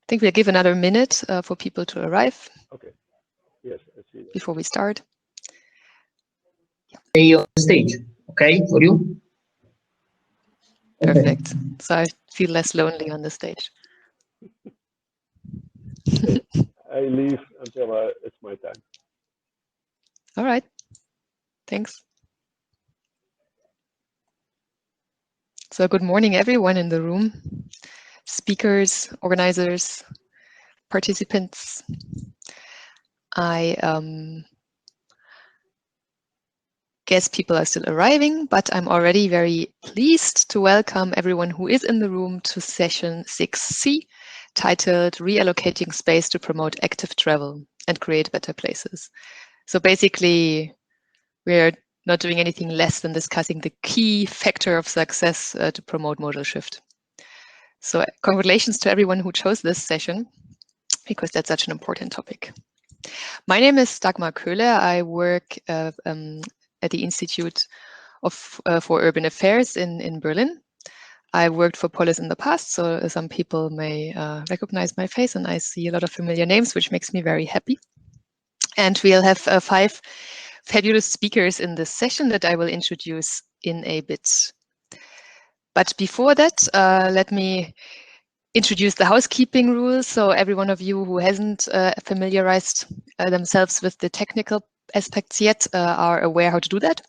think we'll give another minute for people to arrive. Okay. Yes, I see that. Before we start. Stay on stage, okay, for you? Perfect. Okay. So I feel less lonely on the stage. Okay. I leave until it's my time. All right. Thanks. So good morning, everyone in the room. Speakers, organizers, participants. I guess people are still arriving, but I'm already very pleased to welcome everyone who is in the room to session 6C, titled Reallocating Space to Promote Active Travel and Create Better Places. So basically, we're not doing anything less than discussing the key factor of success to promote modal shift. So congratulations to everyone who chose this session, because that's such an important topic. My name is Dagmar Köhler. I work at the Institute for Urban Affairs in Berlin. I worked for POLIS in the past, so some people may recognize my face, and I see a lot of familiar names, which makes me very happy. And we'll have 5 fabulous speakers in this session that I will introduce in a bit. But before that, let me introduce the housekeeping rules. So every one of you who hasn't familiarized themselves with the technical aspects yet are aware how to do that.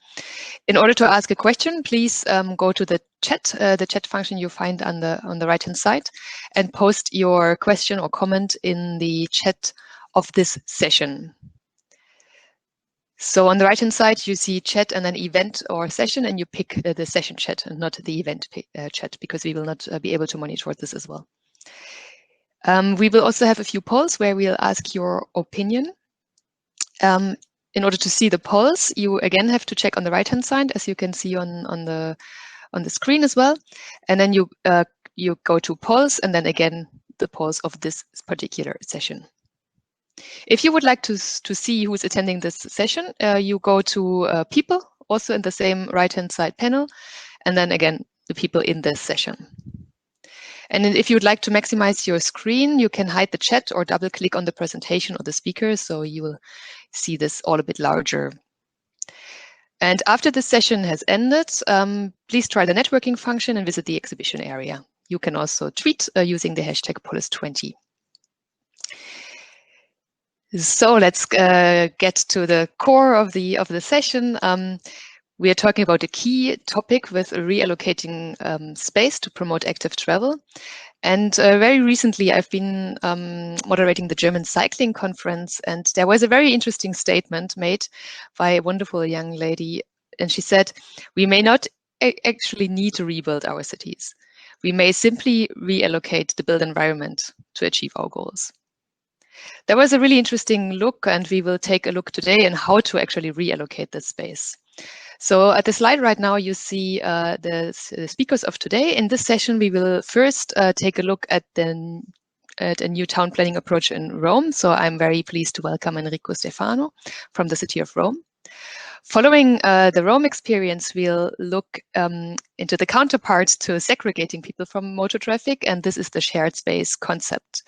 In order to ask a question, please go to the chat function you find on the right-hand side, and post your question or comment in the chat of this session. So on the right-hand side, you see chat and then event or session, and you pick the session chat and not the event chat, because we will not be able to monitor this as well. We will also have a few polls where we'll ask your opinion. In order to see the polls, you again have to check on the right-hand side, as you can see on the screen as well. And then you go to polls, and then again the polls of this particular session. If you would like to see who's attending this session, you go to people, also in the same right-hand side panel, and then again, the people in this session. And if you would like to maximize your screen, you can hide the chat or double-click on the presentation or the speaker, so you will see this all a bit larger. And after the session has ended, please try the networking function and visit the exhibition area. You can also tweet using the hashtag POLIS20. So let's get to the core of the session. We are talking about a key topic with reallocating space to promote active travel. And very recently, I've been moderating the German Cycling Conference, and there was a very interesting statement made by a wonderful young lady. And she said, we may not actually need to rebuild our cities. We may simply reallocate the built environment to achieve our goals. There was a really interesting look, and we will take a look today in how to actually reallocate this space. So at the slide right now, you see the speakers of today. In this session, we will first take a look at a new town planning approach in Rome. So I'm very pleased to welcome Enrico Stefano from the city of Rome. Following the Rome experience, we'll look into the counterpart to segregating people from motor traffic, and this is the shared space concept.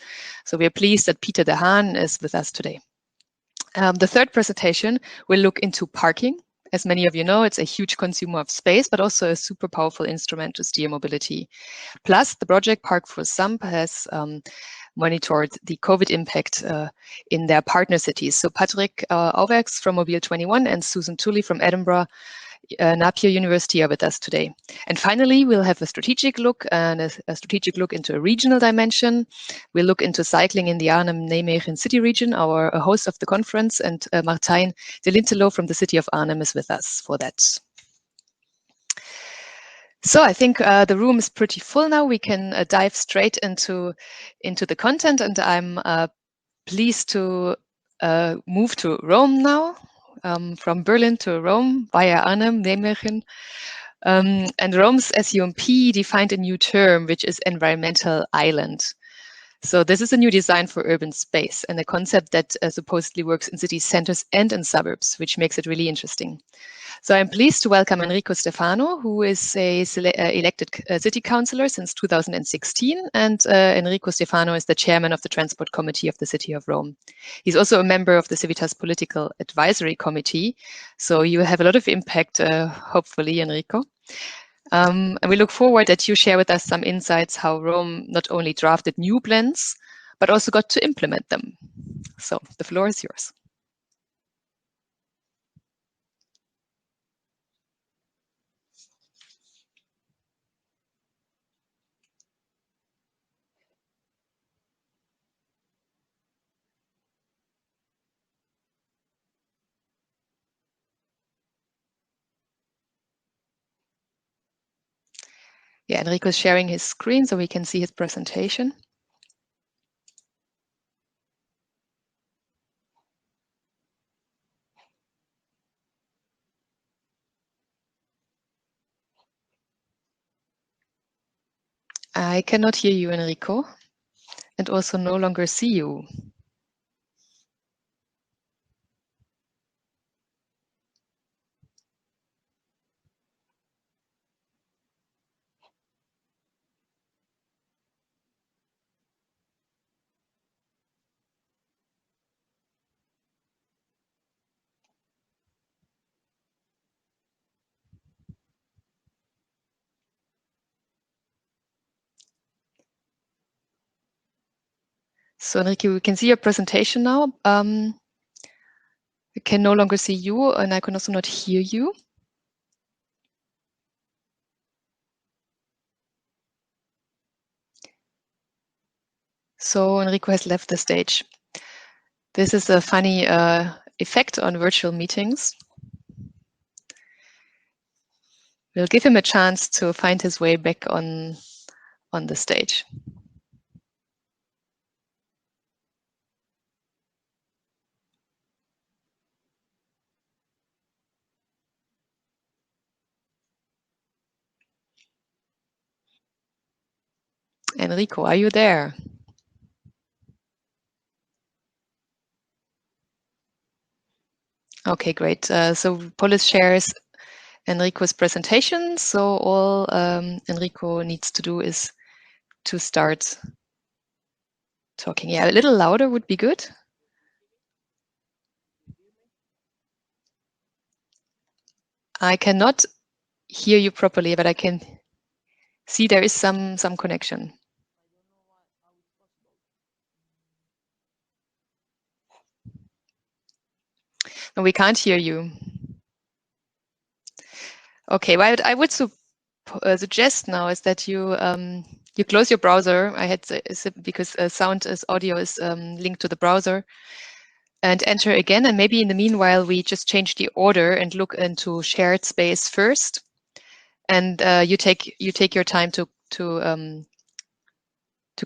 So we are pleased that Pieter de Haan is with us today. The third presentation will look into parking. As many of you know, it's a huge consumer of space, but also a super powerful instrument to steer mobility. Plus, the project Park for Samp has monitored the COVID impact in their partner cities. So Patrick Auwerx from Mobiel 21 and Susan Tully from Edinburgh Napier University are with us today. And finally, we'll have a strategic look into a regional dimension. We'll look into cycling in the Arnhem-Nijmegen City Region, our host of the conference, and Martijn J Lintelo from the city of Arnhem is with us for that. So I think the room is pretty full now. We can dive straight into the content, and I'm pleased to move to Rome now. From Berlin to Rome via Arnhem-Nijmegen. And Rome's SUMP defined a new term, which is environmental island. So this is a new design for urban space and a concept that supposedly works in city centers and in suburbs, which makes it really interesting. So I'm pleased to welcome Enrico Stefano, who is a elected city councillor since 2016. And Enrico Stefano is the chairman of the Transport Committee of the City of Rome. He's also a member of the Civitas Political Advisory Committee. So you have a lot of impact, hopefully, Enrico. And we look forward that you share with us some insights how Rome not only drafted new plans, but also got to implement them. So the floor is yours. Yeah, Enrico is sharing his screen so we can see his presentation. I cannot hear you, Enrico, and also no longer see you. So Enrico, we can see your presentation now. I can no longer see you, and I can also not hear you. So Enrico has left the stage. This is a funny effect on virtual meetings. We'll give him a chance to find his way back on the stage. Enrico, are you there? Okay, great. So POLIS shares Enrico's presentation. So all Enrico needs to do is to start talking. Yeah, a little louder would be good. I cannot hear you properly, but I can see there is some connection. No, we can't hear you. Okay, what I would suggest now is that you you close your browser. I had because sound as audio is linked to the browser, and enter again. And maybe in the meanwhile, we just change the order and look into shared space first. And you take your time to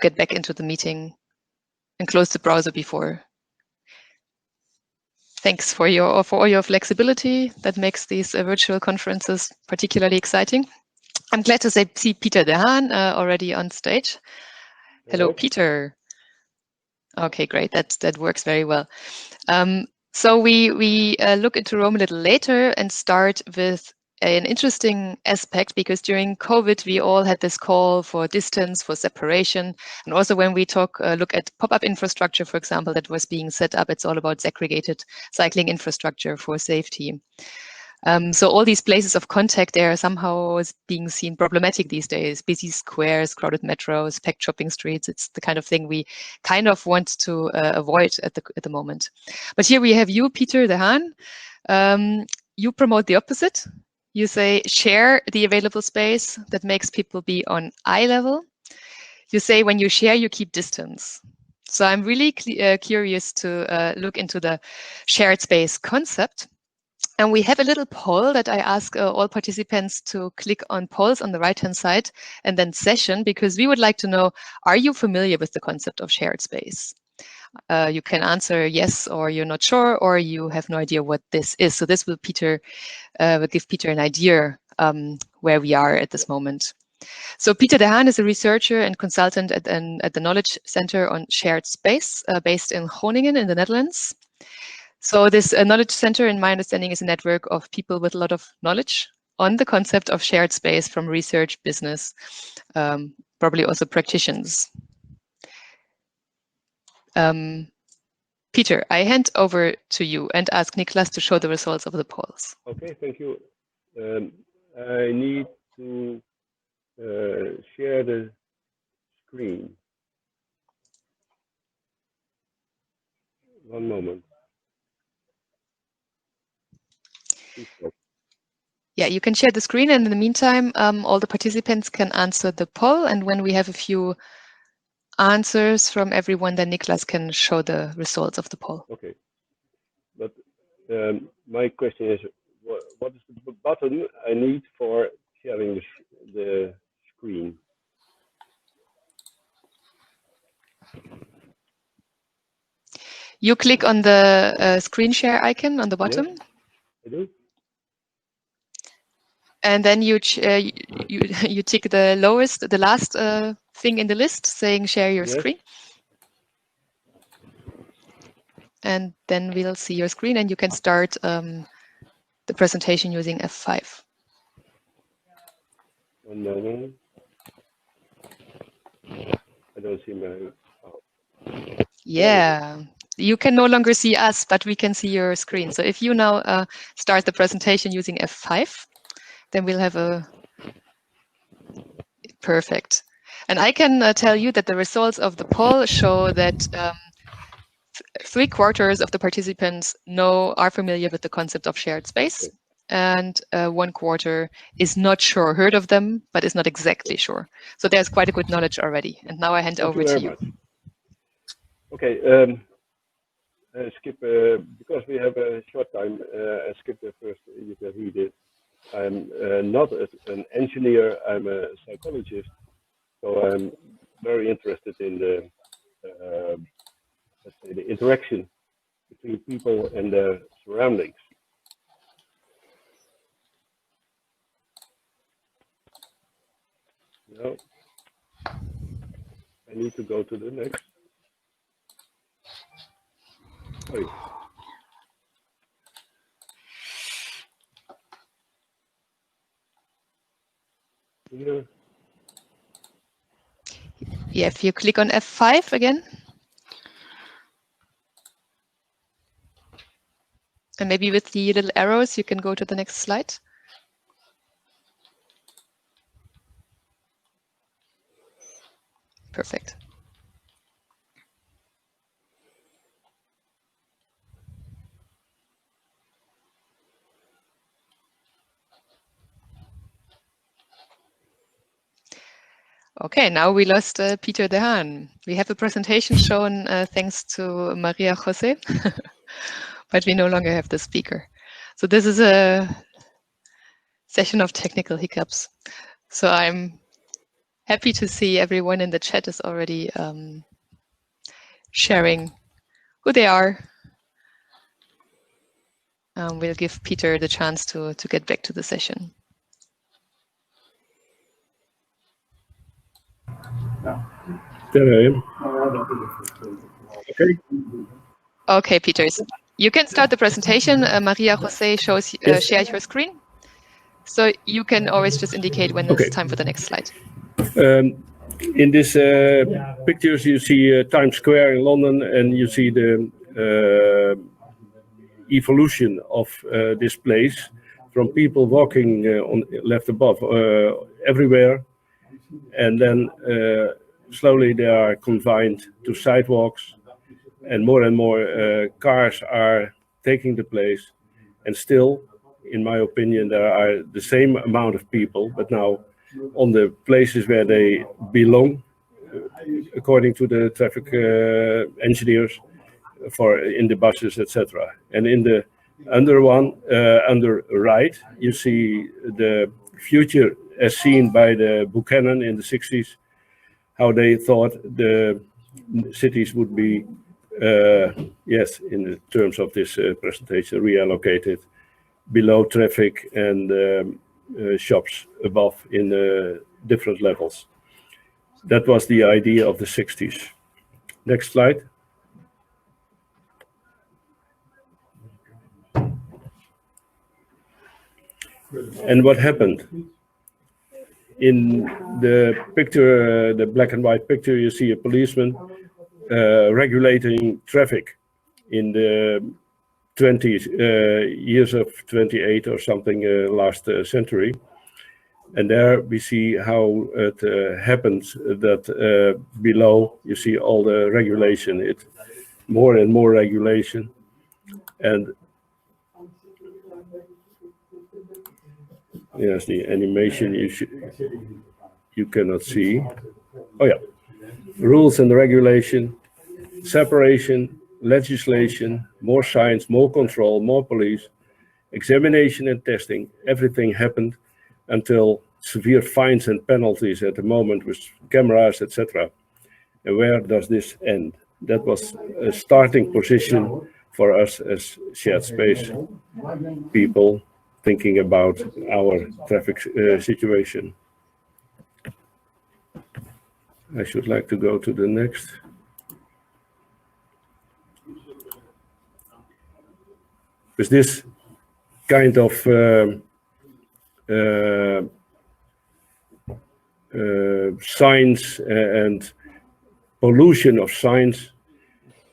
get back into the meeting and close the browser before. Thanks for all your flexibility. That makes these virtual conferences particularly exciting. I'm glad to see Pieter de Haan already on stage. Hello, Pieter. Okay, great. That works very well. So we look into Rome a little later and start with an interesting aspect, because during COVID, we all had this call for distance, for separation. And also when we look at pop-up infrastructure, for example, that was being set up, it's all about segregated cycling infrastructure for safety. So all these places of contact, they are somehow being seen problematic these days. Busy squares, crowded metros, packed shopping streets. It's the kind of thing we kind of want to avoid at the moment. But here we have you, Pieter de Haan. You promote the opposite. You say share the available space that makes people be on eye level. You say when you share, you keep distance. So I'm really curious to look into the shared space concept. And we have a little poll that I ask all participants to click on polls on the right-hand side and then session, because we would like to know, are you familiar with the concept of shared space? You can answer yes, or you're not sure, or you have no idea what this is. So this will give Pieter an idea where we are at this moment. So Pieter de Haan is a researcher and consultant at the Knowledge Center on Shared Space, based in Groningen in the Netherlands. So this Knowledge Center, in my understanding, is a network of people with a lot of knowledge on the concept of shared space, from research, business, probably also practitioners. Peter, I hand over to you and ask Niklas to show the results of the polls. Okay, thank you. I need to share the screen. One moment. Yeah, you can share the screen, and in the meantime, all the participants can answer the poll. And when we have a few answers from everyone, then Niklas can show the results of the poll. Okay. But my question is, what is the button I need for sharing the screen? You click on the screen share icon on the bottom. Yes, I do. And then you tick the last thing in the list saying share your screen. And then we'll see your screen, and you can start the presentation using F5. One moment. I don't see my... Oh. Yeah, you can no longer see us, but we can see your screen. So if you now start the presentation using F5, then we'll have a perfect. And I can tell you that the results of the poll show that 3/4 of the participants are familiar with the concept of shared space, and 1/4 is not sure, heard of them, but is not exactly sure. So there's quite a good knowledge already. And now I hand over to you. Okay, I skip, because we have a short time, I skip the first, you can read it. I'm not an engineer, I'm a psychologist, so I'm very interested in the, let's say, the interaction between people and their surroundings. Now, I need to go to the next. Sorry. Here. Yeah, if you click on F5 again. And maybe with the little arrows, you can go to the next slide. Perfect. Okay, now we lost Pieter de Haan. We have a presentation shown thanks to Maria Jose, but we no longer have the speaker. So this is a session of technical hiccups. So I'm happy to see everyone in the chat is already sharing who they are. We'll give Peter the chance to get back to the session. There I am. Okay. Okay, Peter, you can start the presentation. Maria Jose shared her screen. So you can always just indicate when it's time for the next slide. In this pictures, you see Times Square in London, and you see the evolution of this place from people walking on left above everywhere, and then slowly they are confined to sidewalks, and more cars are taking the place, and still, in my opinion, there are the same amount of people, but now on the places where they belong, according to the traffic engineers, in the buses, etc. And in the under right, you see the future as seen by the Buchanan in the 60s, how they thought the cities would be, yes, in the terms of this presentation, reallocated below traffic and shops above in the different levels. That was the idea of the 60s. Next slide. And what happened? In the picture, the black and white picture, you see a policeman regulating traffic in the 20s, years of 28 or something last century. And there we see how it happens that below you see all the regulation, it more and more regulation. And yes, the animation you cannot see. Oh yeah, rules and regulation, separation, legislation, more science, more control, more police, examination and testing. Everything happened until severe fines and penalties at the moment with cameras, etc. And where does this end? That was a starting position for us as shared space people thinking about our traffic situation. I should like to go to the next. With this kind of science and pollution of science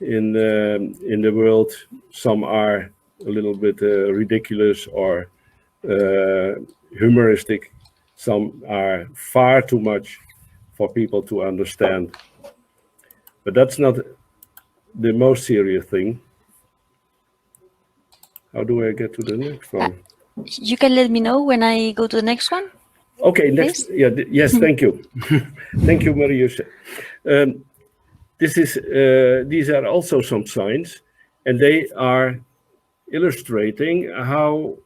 in the world, some are a little bit ridiculous or humoristic. Some are far too much for people to understand. But that's not the most serious thing. How do I get to the next one? You can let me know when I go to the next one. Okay, next. Yeah, yes, thank you. Thank you, Marius. These are also some signs, and they are illustrating how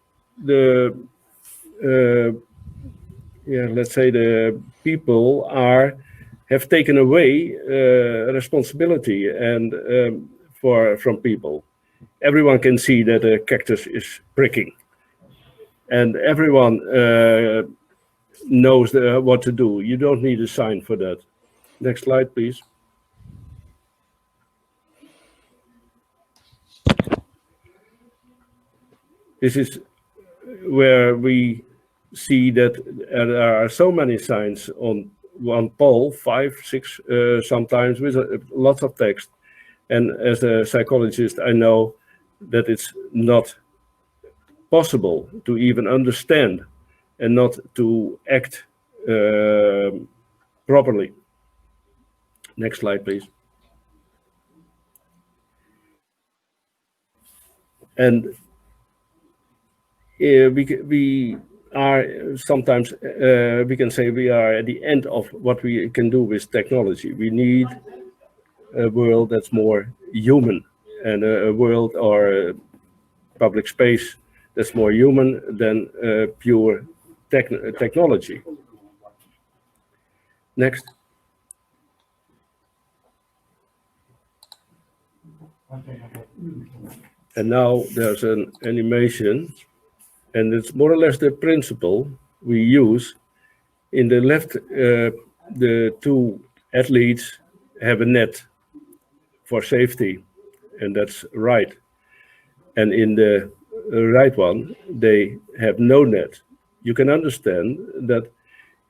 the let's say the people have taken away responsibility and from people. Everyone can see that a cactus is pricking, and everyone knows what to do. You don't need a sign for that. Next slide, please. This is where we see that there are so many signs on one pole, 5, 6 sometimes, with lots of text. And as a psychologist, I know that it's not possible to even understand and not to act properly. Next slide, please. And we are sometimes, we can say we are at the end of what we can do with technology. We need a world that's more human, and a world or a public space that's more human than pure technology. Next. And now there's an animation, and it's more or less the principle we use. In the left, the two athletes have a net for safety, and that's right. And in the right one, they have no net. You can understand that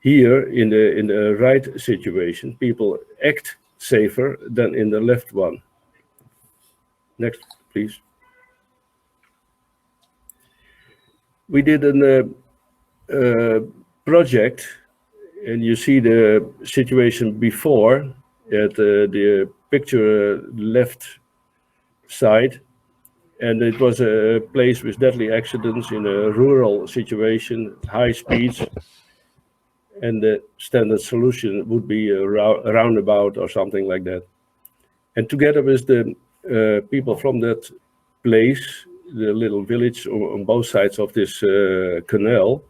here in the right situation, people act safer than in the left one. Next, please. We did a project, and you see the situation before at the picture left side. And it was a place with deadly accidents in a rural situation, high speeds. And the standard solution would be a roundabout or something like that. And together with the people from that place, the little village on both sides of this canal,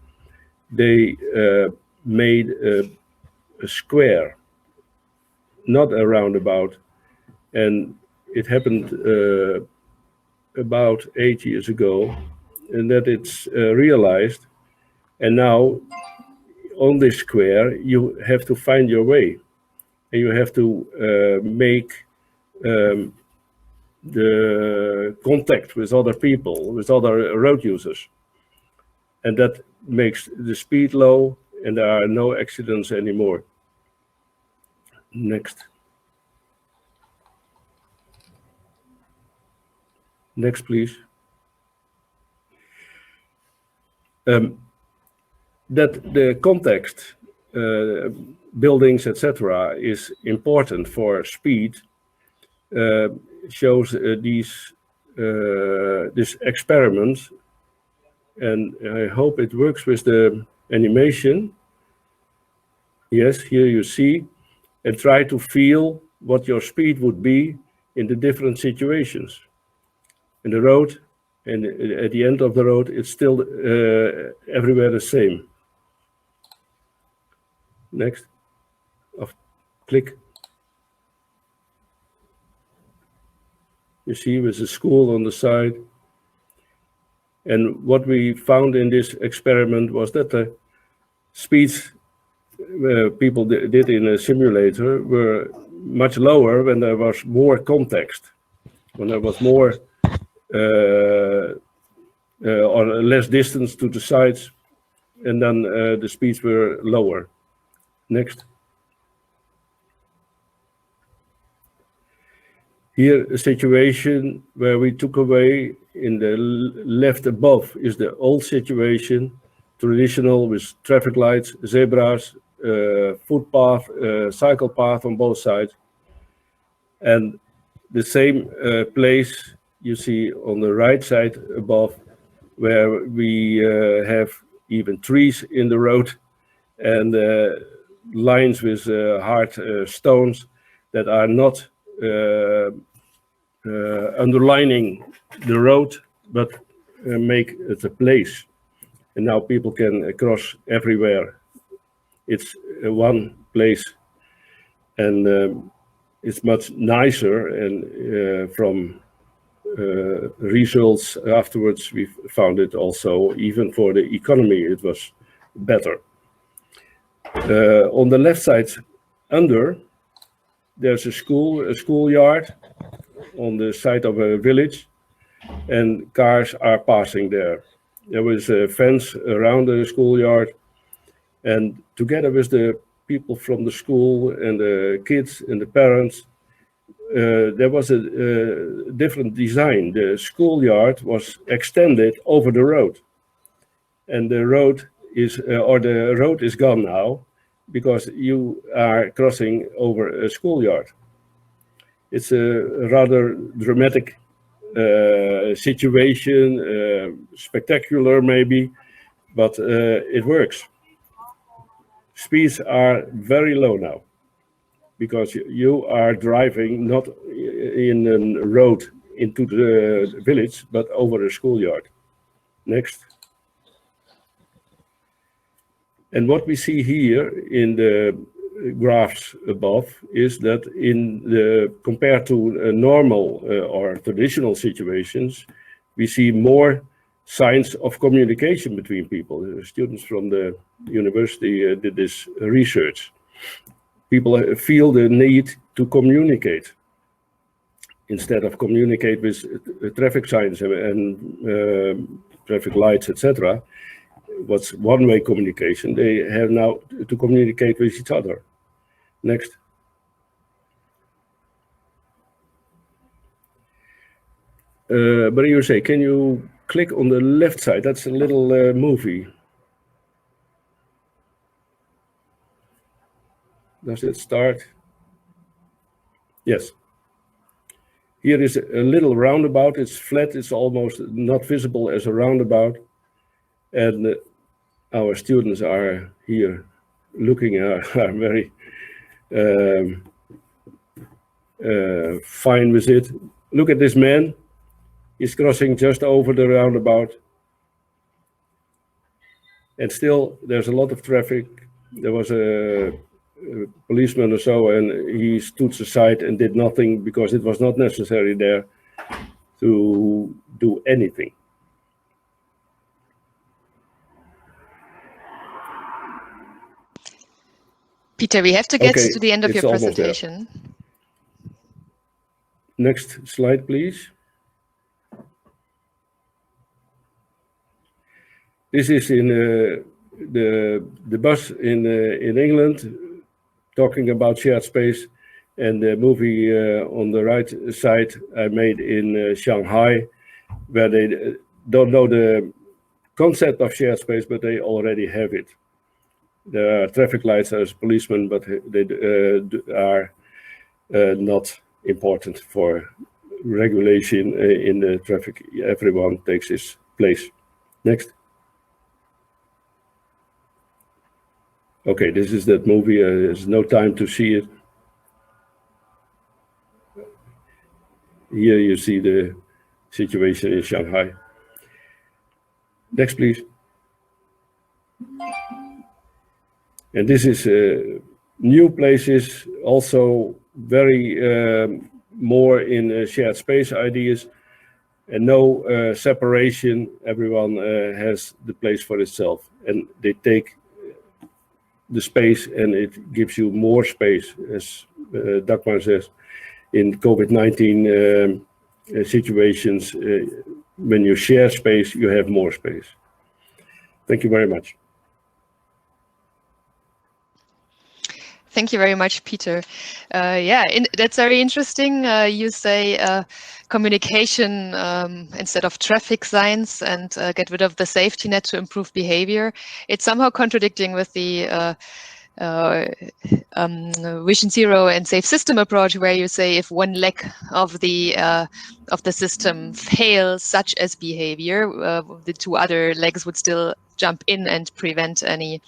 they made a square, not a roundabout. And it happened about 8 years ago, and that it's realized. And now on this square, you have to find your way, and you have to make the contact with other people, with other road users. And that makes the speed low, and there are no accidents anymore. Next. Next, please. That the context, buildings, etc., is important for speed, shows this experiment, and I hope it works with the animation. Yes, here you see, and try to feel what your speed would be in the different situations. In the road, and at the end of the road, it's still everywhere the same. Next. Click. You see with the school on the side. And what we found in this experiment was that the speeds people did in a simulator were much lower when there was more context, when there was more or less distance to the sides, and then the speeds were lower. Next. Here, a situation where we took away in the left above is the old situation, traditional with traffic lights, zebras, footpath, cycle path on both sides. And the same place you see on the right side above, where we have even trees in the road and lines with hard stones that are not underlining the road, but make it a place. And now people can cross everywhere. It's one place, and it's much nicer. And from results afterwards, we found it also, even for the economy, it was better. On the left side under, there's a schoolyard on the side of a village, and cars are passing there. There was a fence around the schoolyard, and together with the people from the school and the kids and the parents, there was a different design. The schoolyard was extended over the road, and the road is gone now because you are crossing over a schoolyard. It's a rather dramatic situation, spectacular maybe, but it works. Speeds are very low now because you are driving not in a road into the village, but over a schoolyard. Next. And what we see here in the graphs above is that compared to normal or traditional situations, we see more signs of communication between people. The students from the university did this research. People feel the need to communicate instead of communicate with traffic signs and traffic lights, etc. What's one-way communication? They have now to communicate with each other. Next. But you say, can you click on the left side? That's a little movie. Does it start? Yes. Here is a little roundabout. It's flat. It's almost not visible as a roundabout. And our students are here looking, are very fine with it. Look at this man. He's crossing just over the roundabout. And still, there's a lot of traffic. There was a policeman or so, and he stood aside and did nothing because it was not necessary there to do anything. Peter, we have to get Okay, to the end of it's your almost there. presentation. Next slide, please. This is in the bus in England, talking about shared space, and the movie on the right side I made in Shanghai, where they don't know the concept of shared space, but they already have it. There are traffic lights as policemen, but they are not important for regulation in the traffic. Everyone takes his place. Next. Okay, this is that movie. There's no time to see it. Here you see the situation in Shanghai. Next, please. And this is new places, also very more in shared space ideas, and no separation. Everyone has the place for itself, and they take the space, and it gives you more space, as Dagmar says, in COVID-19 situations. When you share space, you have more space. Thank you very much. Thank you very much, Peter. Yeah, that's very interesting. You say communication instead of traffic signs, and get rid of the safety net to improve behavior. It's somehow contradicting with the Vision Zero and Safe System approach, where you say if one leg of the system fails, such as behavior, the two other legs would still jump in and prevent any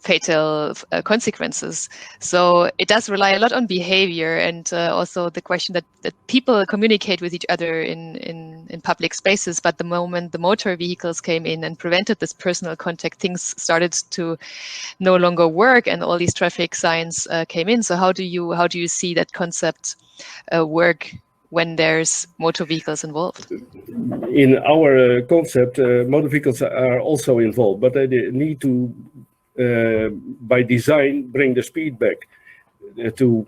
fatal consequences. So it does rely a lot on behavior, and also the question that people communicate with each other in public spaces, but the moment the motor vehicles came in and prevented this personal contact, things started to no longer work, and all these traffic signs came in. So how do you see that concept work when there's motor vehicles involved? In our concept, motor vehicles are also involved, but they need to by design bring the speed back to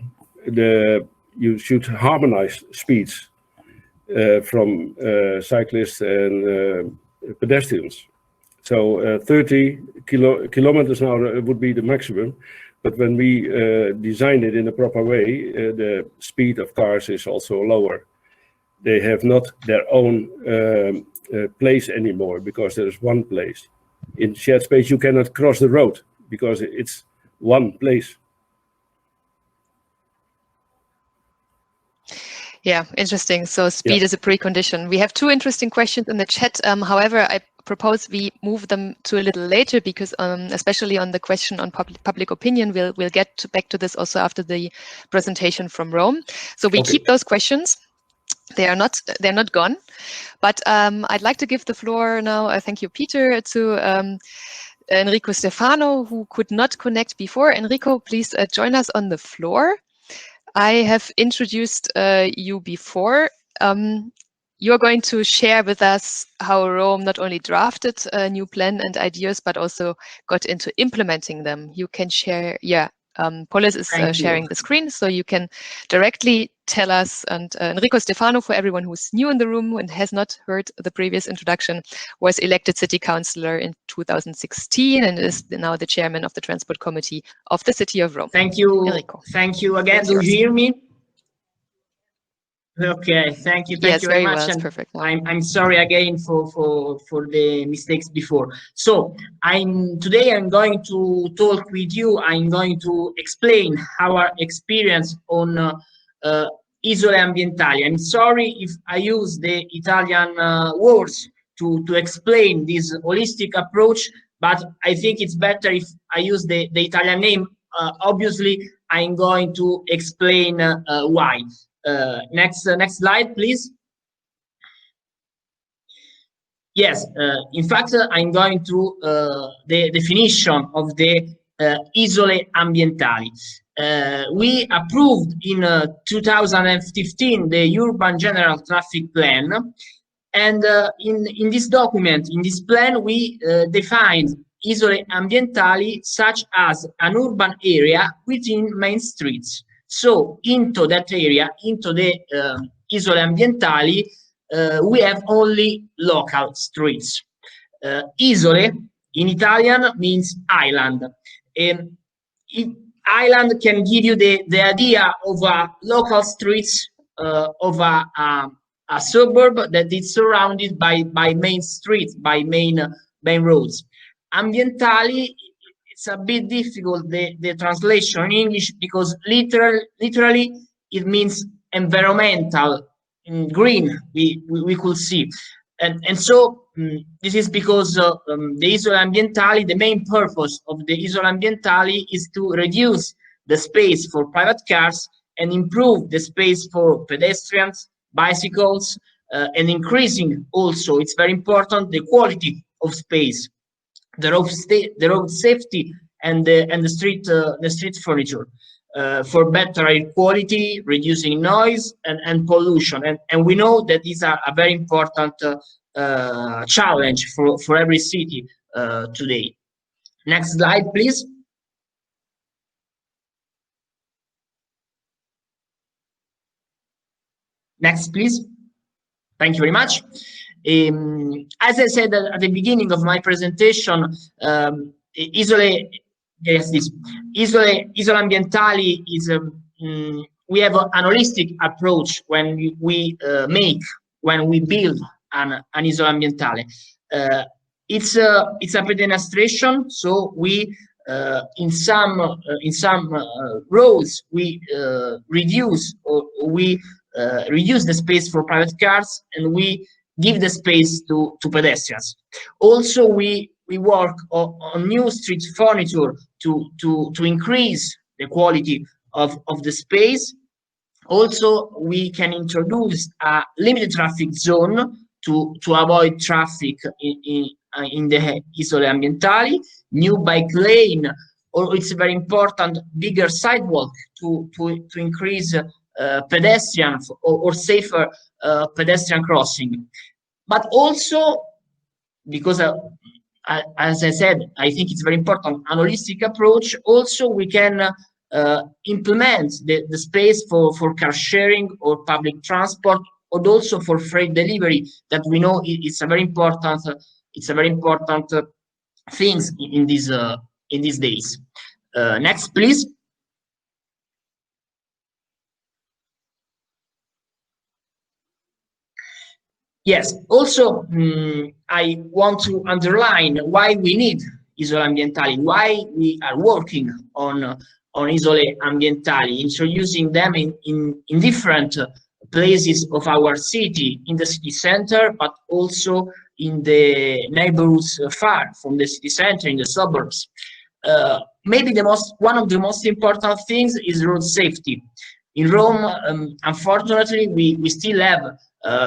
you should harmonize speeds from cyclists and pedestrians. So 30 kilometers an hour would be the maximum, but when we design it in a proper way, the speed of cars is also lower. They have not their own place anymore, because there is one place. In shared space, you cannot cross the road because it's one place. Yeah, interesting. So speed is a precondition. We have two interesting questions in the chat. However, I propose we move them to a little later, because especially on the question on public opinion, we'll get back to this also after the presentation from Rome. So we keep those questions. They're not gone, but I'd like to give the floor now. Thank you, Peter, to Enrico Stefano, who could not connect before. Enrico, please join us on the floor. I have introduced you before. You're going to share with us how Rome not only drafted a new plan and ideas, but also got into implementing them. You can share, Polis is sharing the screen, so you can directly tell us. And Enrico Stefano, for everyone who's new in the room and has not heard the previous introduction, was elected city councillor in 2016 and is now the chairman of the transport committee of the city of Rome. Thank you, Enrico. Thank you again. Do you hear me? Okay, thank you very very much. well, And perfect. I'm sorry again for the mistakes before. So today I'm going to talk with you. I'm going to explain our experience on Isole Ambientali. I'm sorry if I use the Italian words to explain this holistic approach, but I think it's better if I use the Italian name. Obviously, I'm going to explain why. Next slide, please. Yes, in fact, I'm going to the definition of the Isole Ambientali. We approved in 2015 the Urban General Traffic Plan, and in this document, in this plan, we defined isole ambientali, such as an urban area within main streets. So into that area, into the isole ambientali, we have only local streets. Isole in Italian means island. Island can give you the idea of local streets of a suburb that is surrounded by main streets, by main roads. Ambientali, it's a bit difficult, the translation in English, because literally it means environmental, green, we could see. And so this is because the Isole Ambientali, the main purpose of the Isole Ambientali is to reduce the space for private cars and improve the space for pedestrians, bicycles, and increasing also, it's very important, the quality of space, the road safety, and the street furniture. For better air quality, reducing noise and pollution, and we know that these are a very important challenge for every city today. Next slide, please. Next, please. Thank you very much. As I said at the beginning of my presentation, Isole Ambientali is we have an holistic approach when we build an Isole Ambientali. It's a pedestrian, so we in some roads we reduce the space for private cars, and we give the space to pedestrians. Also, we work on new street furniture to increase the quality of the space. Also, we can introduce a limited traffic zone to avoid traffic in the Isole Ambientali, new bike lane, or it's very important, bigger sidewalk to increase pedestrian or safer pedestrian crossing. But also, because as I said, I think it's very important, an holistic approach. Also, we can implement the space for car sharing or public transport, and also for freight delivery, that we know it's a very important things in these days. Next, please. Yes, also, I want to underline why we need Isole Ambientali, why we are working on Isole Ambientali, introducing them in different places of our city, in the city center, but also in the neighborhoods far from the city center, in the suburbs. Maybe one of the most important things is road safety. In Rome, unfortunately, we still have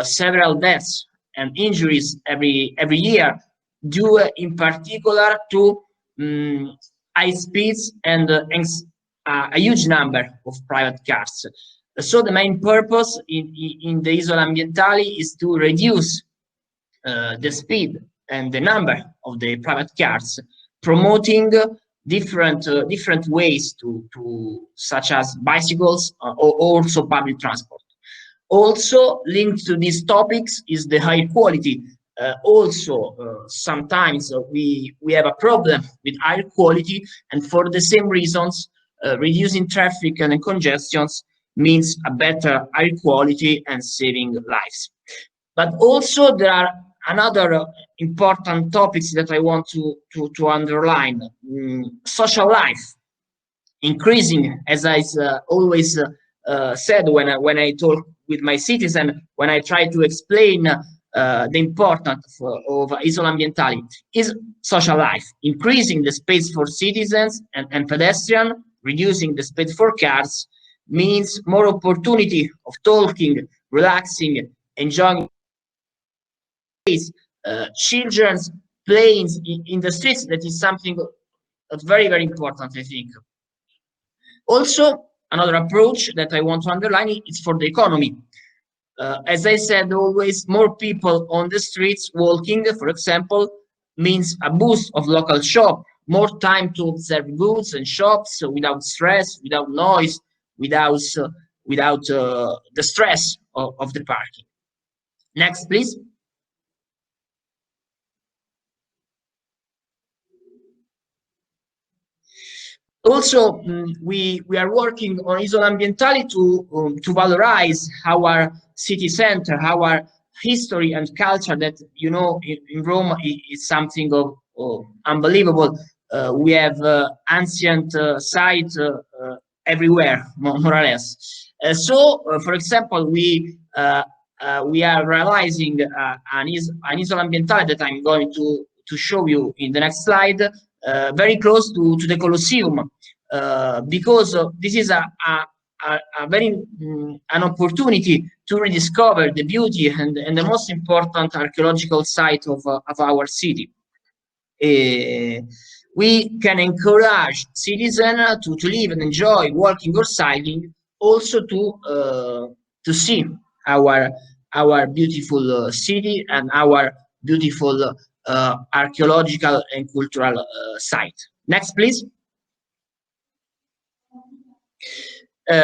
several deaths and injuries every year, due in particular to high speeds and a huge number of private cars. So the main purpose in the Isole Ambientali is to reduce the speed and the number of the private cars, promoting different ways to such as bicycles or also public transport. Also linked to these topics is the high quality. Sometimes we have a problem with air quality, and for the same reasons, reducing traffic and congestions means a better air quality and saving lives. But also there are another important topics that I want to underline. Social life, increasing, as I always said when I talk with my citizens, when I try to explain the importance of Isole Ambientali, is social life, increasing the space for citizens and pedestrians, reducing the space for cars, means more opportunity of talking, relaxing, enjoying children's playing in the streets. That is something that's very, very important, I think. Also, another approach that I want to underline is for the economy. As I said, always more people on the streets walking, for example, means a boost of local shop, more time to observe goods and shops without stress, without noise, without the stress of the parking. Next, please. Also, we are working on Isole Ambientali to valorize our city center, our history and culture that, you know, in Rome is something of unbelievable. We have ancient sites everywhere, more or less. For example, we are realizing an Isole Ambientali that I'm going to show you in the next slide, very close to the Colosseum, because this is a very an opportunity to rediscover the beauty and the most important archaeological site of our city. We can encourage citizens to live and enjoy walking or cycling, also to see our beautiful city and our beautiful archaeological and cultural site. Next, please. As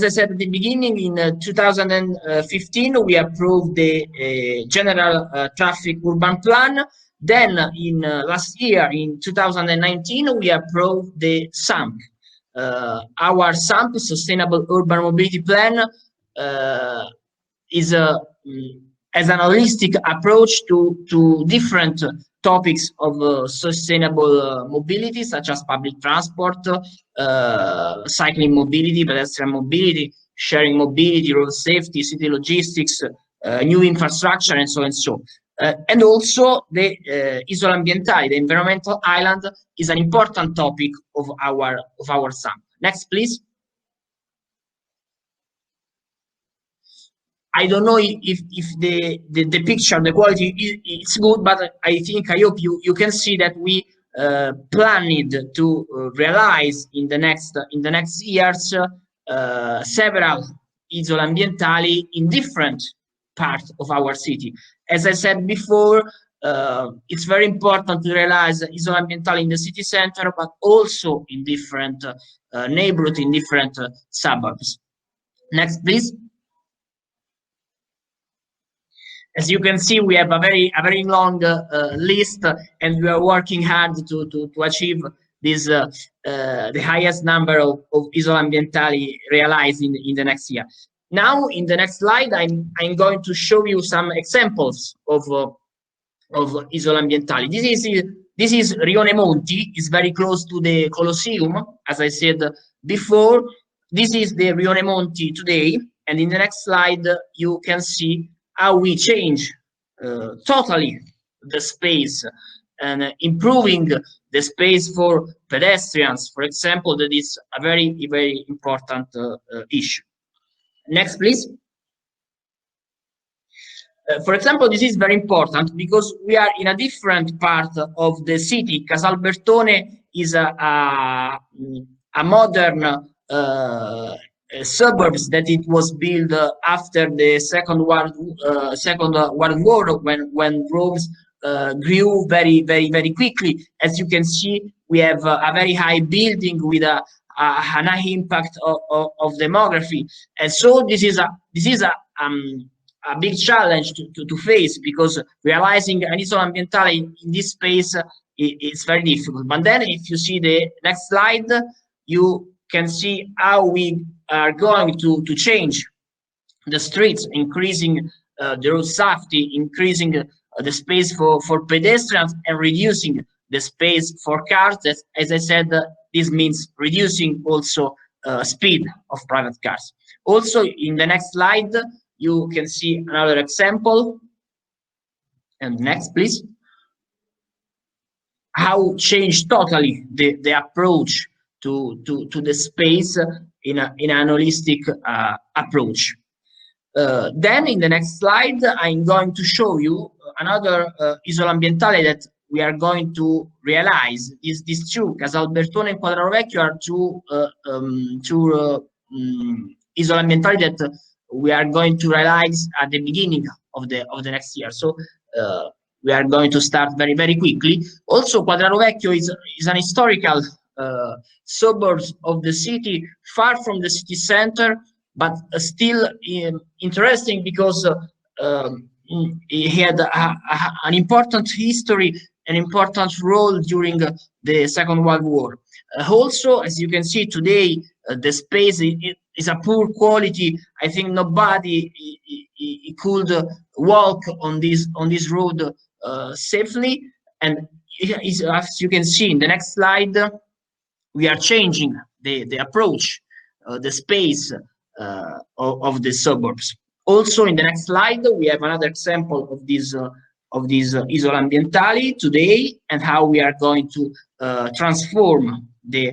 I said at the beginning, in 2015, we approved the General Traffic Urban Plan. Then, in last year, in 2019, we approved the SAMP. Our SAMP, Sustainable Urban Mobility Plan, is as an holistic approach to different topics of sustainable mobility, such as public transport, cycling mobility, pedestrian mobility, sharing mobility, road safety, city logistics, new infrastructure, and so on and so. And also the Isole Ambientali, the environmental island, is an important topic of our SAMP. Next, please. I don't know if the picture, the quality is good, but I hope you can see that we planned to realize in the next years several Isole Ambientali in different parts of our city. As I said before, it's very important to realize Isole Ambientali in the city center, but also in different neighborhoods, in different suburbs. Next, please. As you can see, we have a very long list, and we are working hard to achieve this the highest number of Isole Ambientali realized in the next year. Now, in the next slide, I'm going to show you some examples of Isole Ambientali. This is Rione Monti. It's very close to the Colosseum, as I said before. This is the Rione Monti today, and in the next slide, you can see how we change totally the space and improving the space for pedestrians, for example. That is a very important issue. Next, please. For example, this is very important because we are in a different part of the city. Casalbertone is a modern suburbs that it was built after the Second World War, when Rome grew very quickly. As you can see, we have a very high building with a high impact of demography, and so this is a big challenge to face, because realizing an Isole Ambientali in this space is very difficult. But then, if you see the next slide, you can see how we are going to change the streets, increasing the road safety, increasing the space for pedestrians, and reducing the space for cars. As I said, this means reducing also speed of private cars. Also, in the next slide, you can see another example. And next, please. How change totally the approach to the space in an holistic approach. Then in the next slide, I'm going to show you another Isole Ambientali that we are going to realize. These two, Casalbertone and Quadraro Vecchio, are two Isole Ambientali that we are going to realize at the beginning of the next year. So we are going to start very, very quickly. Also, Quadraro Vecchio is an historical suburbs of the city, far from the city center, but still interesting because he had an important history, an important role during the Second World War. Also, as you can see today, the space is a poor quality. I think nobody could walk on this road safely. And as you can see in the next slide, we are changing the approach, the space of the suburbs. Also, in the next slide, we have another example of this Isole Ambientali today, and how we are going to transform the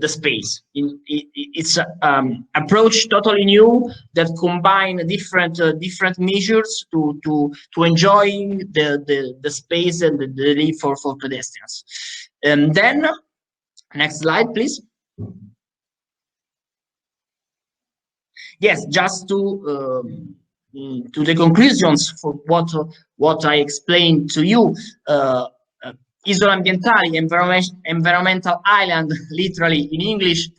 space. It's approach totally new that combine different measures to enjoy the space and the relief for pedestrians. And then next slide, please. Yes, just to the conclusions for what I explained to you. Isole Ambientali, environmental island, literally in English,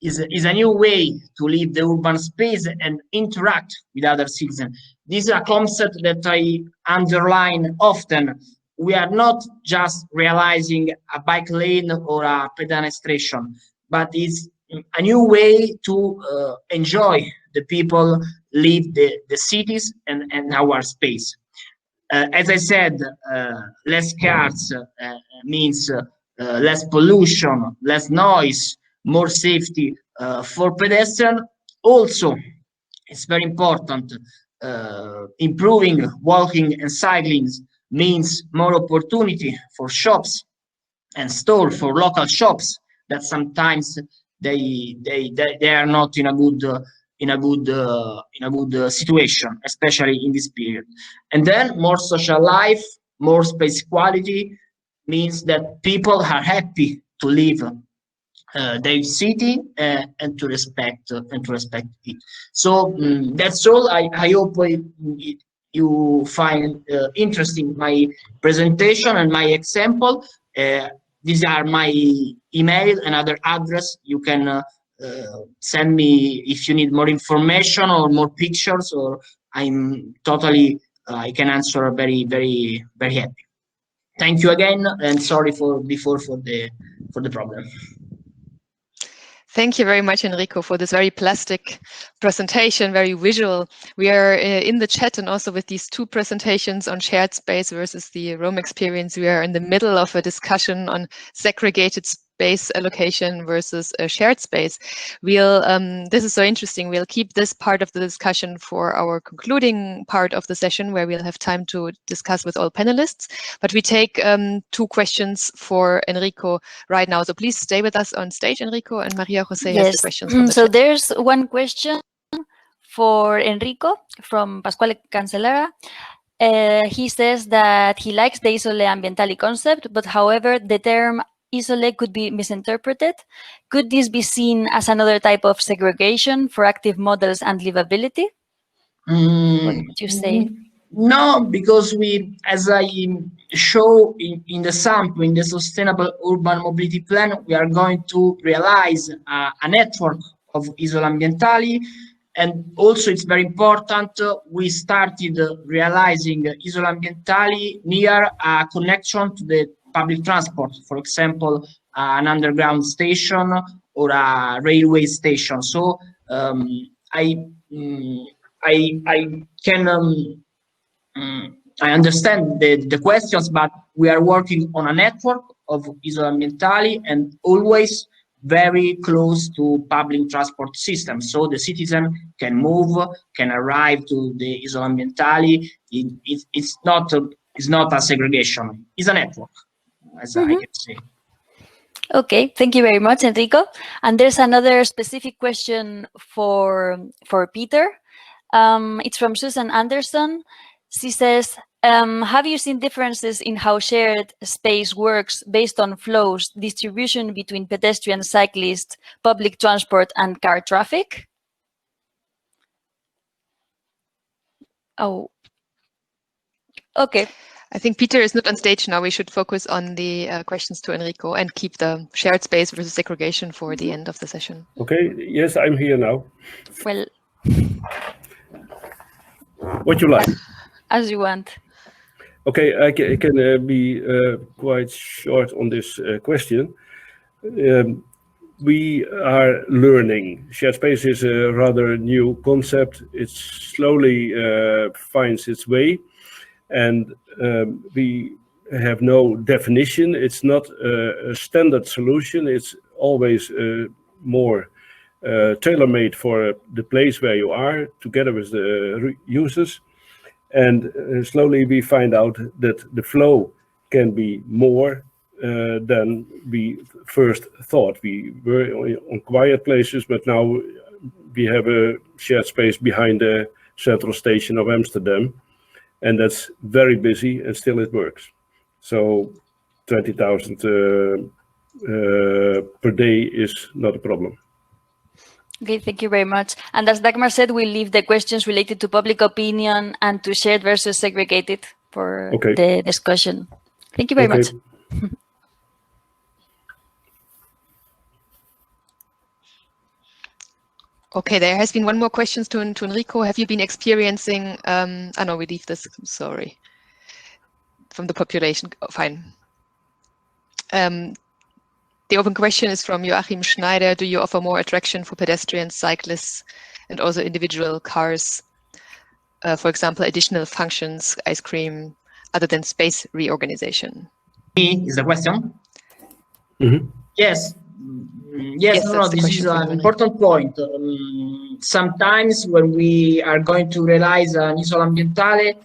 is a new way to live the urban space and interact with other citizens. This is a concept that I underline often. We are not just realizing a bike lane or a pedestrian, but it's a new way to enjoy the people live the cities and our space. As I said, less cars means less pollution, less noise, more safety for pedestrians. Also, it's very important, improving walking and cycling means more opportunity for shops and stores, for local shops that sometimes they are not in a good situation, especially in this period. And then more social life, more space quality means that people are happy to live their city and to respect it. So that's all. I hope you find interesting my presentation and my example. These are my email and other address. You can send me if you need more information or more pictures, or I'm totally I can answer very, very, very happy. Thank you again, and sorry for the problem. Thank you very much, Enrico, for this very plastic presentation, very visual. We are in the chat and also with these two presentations on shared space versus the Rome experience. We are in the middle of a discussion on segregated space allocation versus a shared space. This is so interesting. We'll keep this part of the discussion for our concluding part of the session, where we'll have time to discuss with all panelists. But we take two questions for Enrico right now. So please stay with us on stage, Enrico, and Maria Jose has the questions from the so chat. there's one question for Enrico from Pasquale Cancellara. He says that he likes the Isole Ambientali concept, but however, the term Isole could be misinterpreted. Could this be seen as another type of segregation for active models and livability? What would you say? No, because we, as I show in the sample, in the Sustainable Urban Mobility Plan, we are going to realize a network of Isole Ambientali. And also, it's very important, we started realizing Isole Ambientali near a connection to the public transport, for example, an underground station or a railway station. So I understand the questions, but we are working on a network of Isole Ambientali and always very close to public transport systems, so the citizen can move, can arrive to the Isole Ambientali. It's not a segregation; it's a network, as I can say. Okay, thank you very much, Enrico. And there's another specific question for Peter. It's from Susan Anderson. She says, have you seen differences in how shared space works based on flows, distribution between pedestrian, cyclists, public transport, and car traffic? Oh, okay. I think Peter is not on stage now. We should focus on the questions to Enrico and keep the shared space versus segregation for the end of the session. Okay, yes, I'm here now. Well, What you like? as you want. Okay, I can be quite short on this question. We are learning. Shared space is a rather new concept. It slowly finds its way, and we have no definition. It's not a standard solution. It's always more tailor-made for the place where you are, together with the users. And slowly we find out that the flow can be more than we first thought. We were on quiet places, but now we have a shared space behind the central station of Amsterdam, and that's very busy, and still it works. So 20,000 per day is not a problem. Okay, thank you very much. And as Dagmar said, we'll leave the questions related to public opinion and to shared versus segregated for the discussion. Thank you very much. Okay, there has been one more question to Enrico. Have you been experiencing, no, we leave this, sorry, from the population, fine. The open question is from Joachim Schneider. Do you offer more attraction for pedestrians, cyclists, and also individual cars? For example, additional functions, ice cream, other than space reorganization? Is the question? Mm-hmm. Yes. Yes, no, this is an important point. Sometimes when we are going to realize an Isole Ambientali,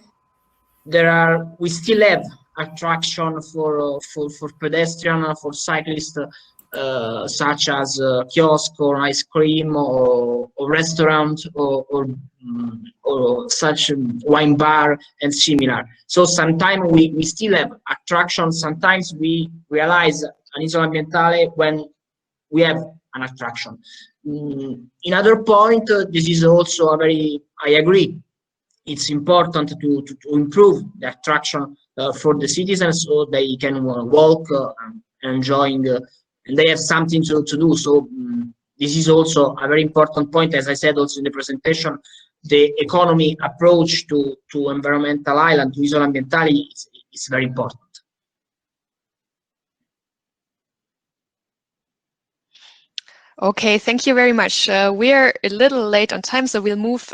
we still have attraction for pedestrian, for cyclists, such as kiosk or ice cream or restaurant or such wine bar and similar. So sometimes we still have attraction. Sometimes we realize an Isole Ambientali when we have an attraction. In other point, this is also I agree, it's important to improve the attraction for the citizens so they can walk enjoying, and they have something to do. So this is also a very important point. As I said also in the presentation, the economy approach to environmental island, to Isole Ambientali, is very important. Okay, thank you very much. We are a little late on time, so we'll move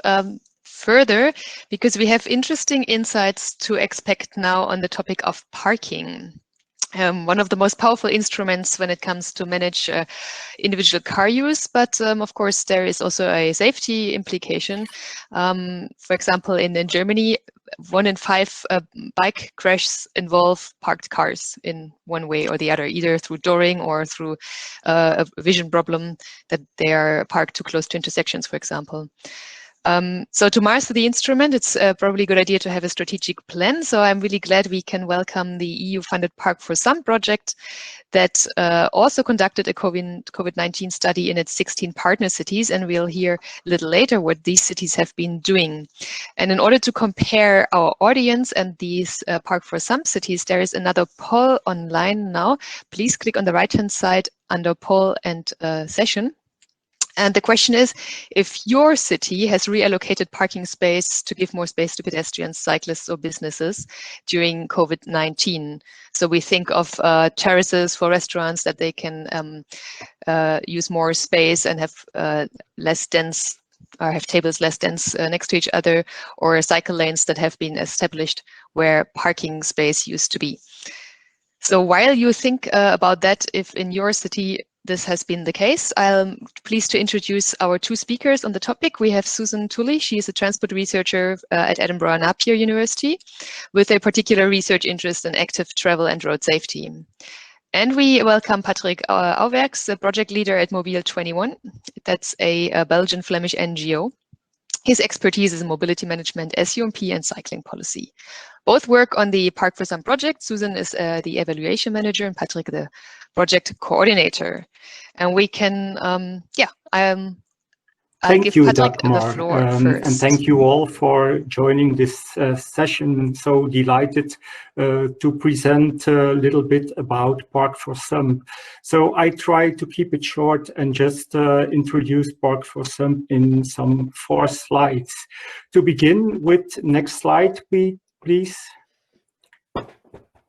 further because we have interesting insights to expect now on the topic of parking. One of the most powerful instruments when it comes to manage individual car use, but of course there is also a safety implication. For example, in Germany, 1 in 5 bike crashes involve parked cars in one way or the other, either through dooring or through a vision problem that they are parked too close to intersections, for example. So to master the instrument, it's probably a good idea to have a strategic plan. So I'm really glad we can welcome the EU-funded Park for Some project that also conducted a COVID-19 study in its 16 partner cities, and we'll hear a little later what these cities have been doing. And in order to compare our audience and these Park for Some cities, there is another poll online now. Please click on the right-hand side under poll and session. And the question is, if your city has reallocated parking space to give more space to pedestrians, cyclists, or businesses during COVID-19. So we think of terraces for restaurants that they can use more space and have less dense, or have tables less dense next to each other, or cycle lanes that have been established where parking space used to be. So while you think about that, if in your city this has been the case, I'm pleased to introduce our 2 speakers on the topic. We have Susan Tully. She is a transport researcher at Edinburgh Napier University with a particular research interest in active travel and road safety. And we welcome Patrick Auwerx, the project leader at Mobiel 21. That's a Belgian-Flemish NGO. His expertise is in mobility management, SUMP, and cycling policy. Both work on the Park for Some project. Susan is the evaluation manager and Patrick the project coordinator. And we can, Thank you, Patrick the Dagmar, floor first. and thank you all for joining this session. So delighted to present a little bit about Park for Some. So I try to keep it short and just introduce Park for Some in some 4 slides. To begin with, next slide, please.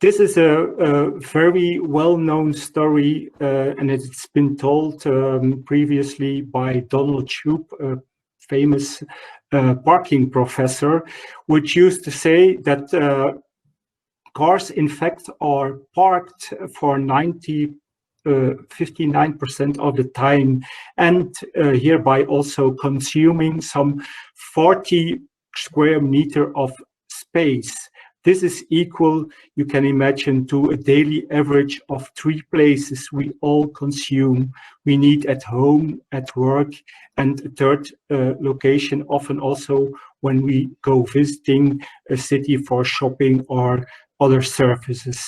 This is a very well-known story, and it's been told previously by Donald Shoup, a famous parking professor, which used to say that cars, in fact, are parked for 59% of the time, and hereby also consuming some 40 square meter of space. This is equal, you can imagine, to a daily average of 3 places we all consume. We need at home, at work, and a third location, often also when we go visiting a city for shopping or other services.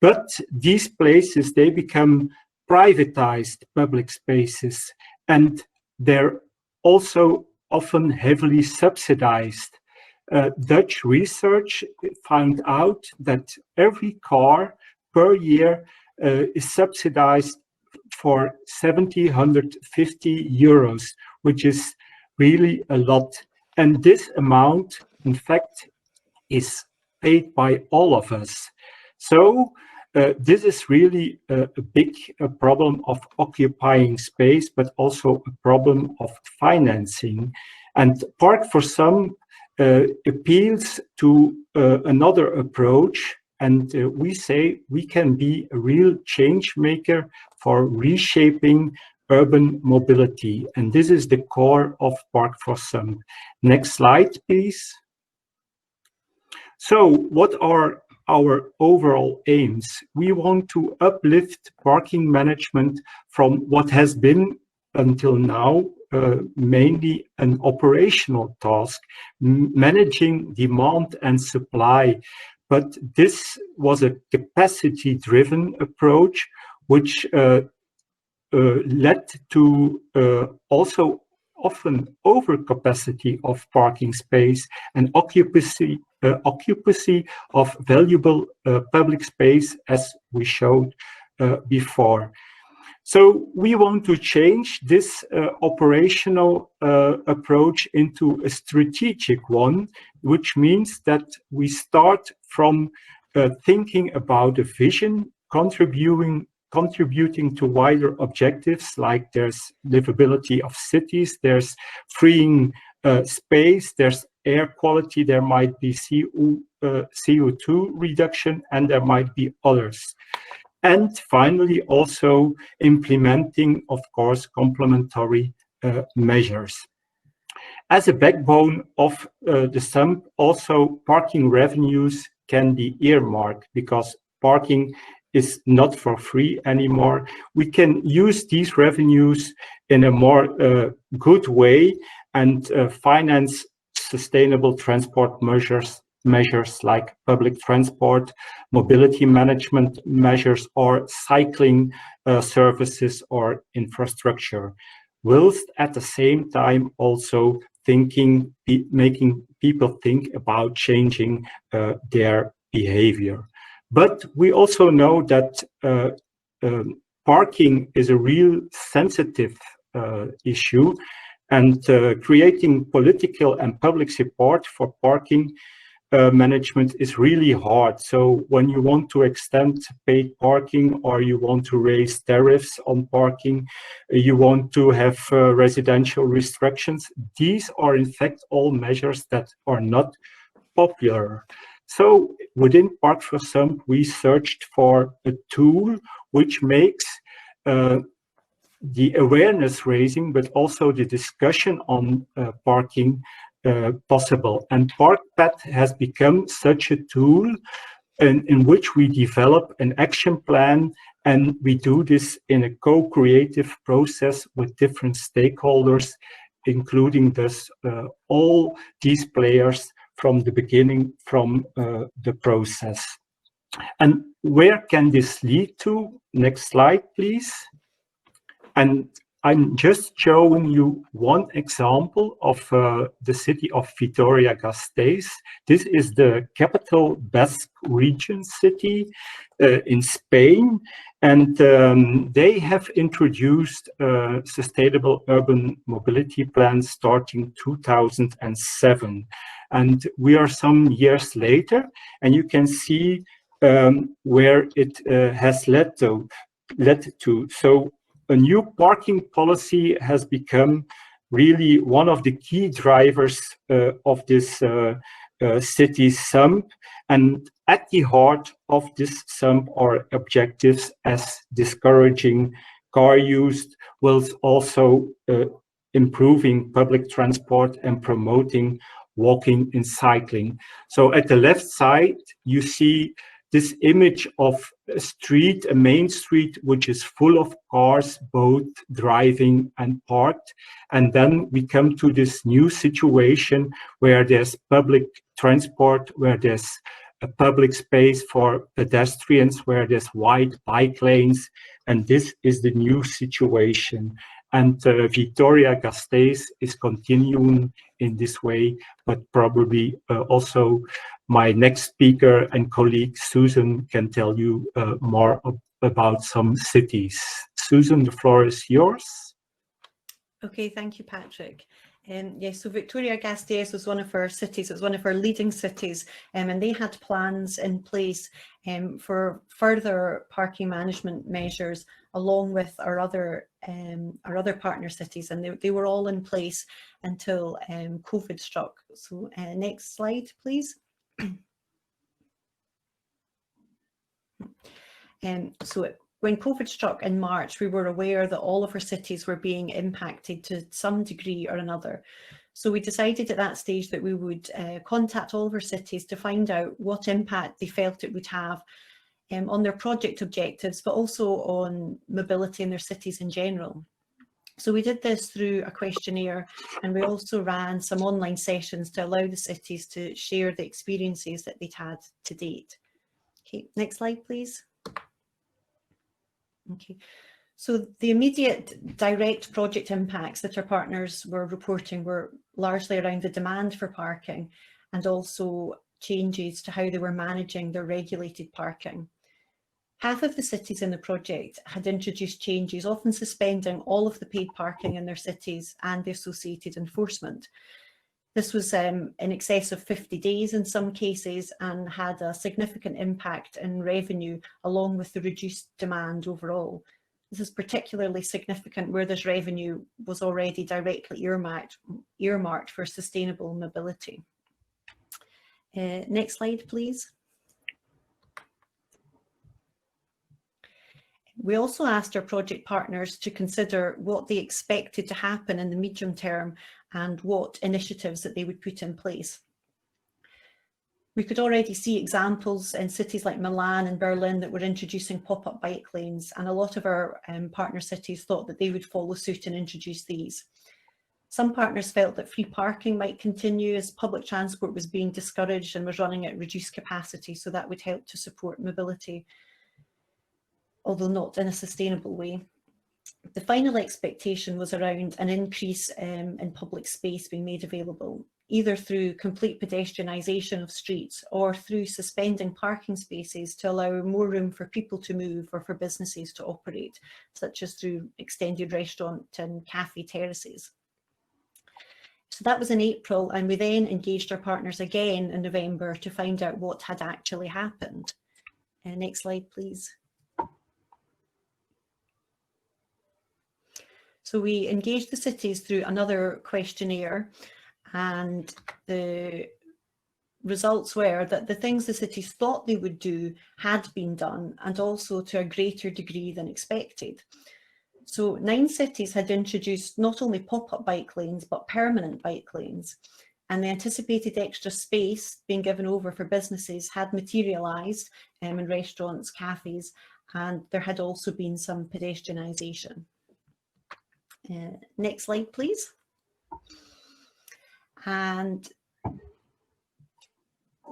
But these places, they become privatized public spaces, and they're also often heavily subsidized. Dutch research found out that every car per year is subsidized for 150 euros, which is really a lot. And this amount, in fact, is paid by all of us. So this is really a big problem of occupying space, but also a problem of financing. And Park for Some appeals to another approach, and we say we can be a real change maker for reshaping urban mobility, and this is the core of Park for Some. Next slide, please. So what are our overall aims? We want to uplift parking management from what has been until now mainly an operational task, managing demand and supply. But this was a capacity-driven approach, which led to also often overcapacity of parking space and occupancy of valuable public space, as we showed before. So we want to change this operational approach into a strategic one, which means that we start from thinking about a vision, contributing to wider objectives, like there's livability of cities, there's freeing space, there's air quality, there might be CO2 reduction, and there might be others. And finally, also implementing, of course, complementary measures. As a backbone of the sum, also parking revenues can be earmarked, because parking is not for free anymore. We can use these revenues in a more good way and finance sustainable transport measures like public transport, mobility management measures, or cycling services or infrastructure, whilst at the same time also making people think about changing their behavior. But we also know that parking is a real sensitive issue, and creating political and public support for parking management is really hard. So when you want to extend paid parking, or you want to raise tariffs on parking, you want to have residential restrictions, these are in fact all measures that are not popular. So within Park for Some, we searched for a tool which makes the awareness raising, but also the discussion on parking possible. And ParkPath has become such a tool in which we develop an action plan, and we do this in a co-creative process with different stakeholders, including thus all these players from the beginning, from the process. And where can this lead to? Next slide, please. And I'm just showing you one example of the city of Vitoria-Gasteiz. This is the capital Basque region city in Spain, and they have introduced sustainable urban mobility plans starting 2007. And we are some years later, and you can see where it has led to. So a new parking policy has become really one of the key drivers of this city SUMP. And at the heart of this SUMP are objectives as discouraging car use, whilst also improving public transport and promoting walking and cycling. So at the left side, you see this image of a street, a main street, which is full of cars, both driving and parked. And then we come to this new situation where there's public transport, where there's a public space for pedestrians, where there's wide bike lanes. And this is the new situation. And Vitoria-Gasteiz is continuing in this way, but probably also my next speaker and colleague, Susan, can tell you more about some cities. Susan, the floor is yours. Okay, thank you, Patrick. Yes, so Vitoria-Gasteiz was one of our cities, it was one of our leading cities, and they had plans in place for further parking management measures along with our other partner cities, and they were all in place until COVID struck. So next slide, please. When COVID struck in March, we were aware that all of our cities were being impacted to some degree or another. So we decided at that stage that we would contact all of our cities to find out what impact they felt it would have on their project objectives, but also on mobility in their cities in general. So we did this through a questionnaire, and we also ran some online sessions to allow the cities to share the experiences that they'd had to date. Okay, next slide, please. Okay, so the immediate direct project impacts that our partners were reporting were largely around the demand for parking and also changes to how they were managing their regulated parking. Half of the cities in the project had introduced changes, often suspending all of the paid parking in their cities and the associated enforcement. This was in excess of 50 days in some cases and had a significant impact in revenue along with the reduced demand overall. This is particularly significant where this revenue was already directly earmarked for sustainable mobility. Next slide, please. We also asked our project partners to consider what they expected to happen in the medium term and what initiatives that they would put in place. We could already see examples in cities like Milan and Berlin that were introducing pop-up bike lanes, and a lot of our partner cities thought that they would follow suit and introduce these. Some partners felt that free parking might continue as public transport was being discouraged and was running at reduced capacity, so that would help to support mobility, although not in a sustainable way. The final expectation was around an increase in public space being made available, either through complete pedestrianisation of streets or through suspending parking spaces to allow more room for people to move or for businesses to operate, such as through extended restaurant and cafe terraces. So that was in April, and we then engaged our partners again in November to find out what had actually happened. Next slide, please. So we engaged the cities through another questionnaire, and the results were that the things the cities thought they would do had been done, and also to a greater degree than expected. So 9 cities had introduced not only pop-up bike lanes, but permanent bike lanes, and the anticipated extra space being given over for businesses had materialised in restaurants, cafes, and there had also been some pedestrianisation. Next slide, please. And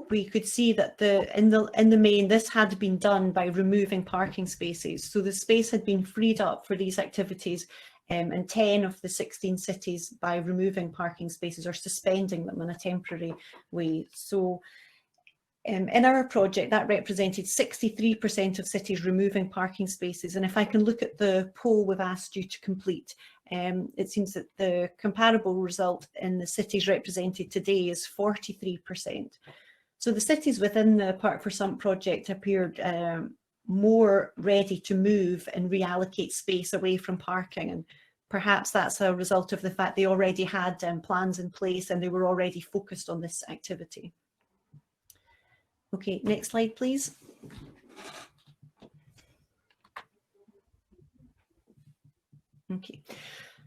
we could see that in the main, this had been done by removing parking spaces. So the space had been freed up for these activities in 10 of the 16 cities by removing parking spaces or suspending them in a temporary way. So in our project, that represented 63% of cities removing parking spaces. And if I can look at the poll we've asked you to complete, it seems that the comparable result in the cities represented today is 43%. So the cities within the Park for Sump project appeared more ready to move and reallocate space away from parking. And perhaps that's a result of the fact they already had plans in place and they were already focused on this activity. Okay, next slide, please. Okay,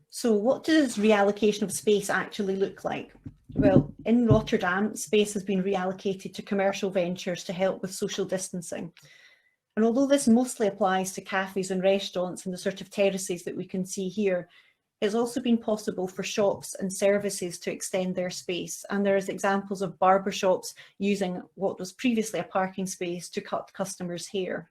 so what does reallocation of space actually look like? Well, in Rotterdam, space has been reallocated to commercial ventures to help with social distancing. And although this mostly applies to cafes and restaurants and the sort of terraces that we can see here, it's also been possible for shops and services to extend their space. And there's examples of barber shops using what was previously a parking space to cut customers' hair.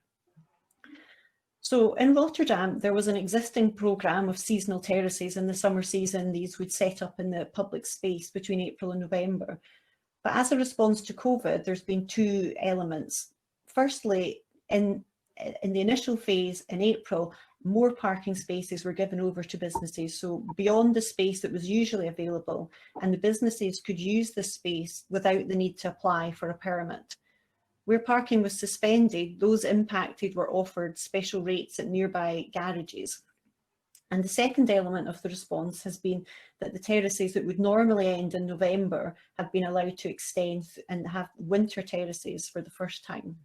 So in Rotterdam, there was an existing programme of seasonal terraces. In the summer season, these would set up in the public space between April and November. But as a response to COVID, there's been two elements. Firstly, in the initial phase in April, more parking spaces were given over to businesses, so beyond the space that was usually available, and the businesses could use this space without the need to apply for a permit. Where parking was suspended, those impacted were offered special rates at nearby garages. And the second element of the response has been that the terraces that would normally end in November have been allowed to extend and have winter terraces for the first time.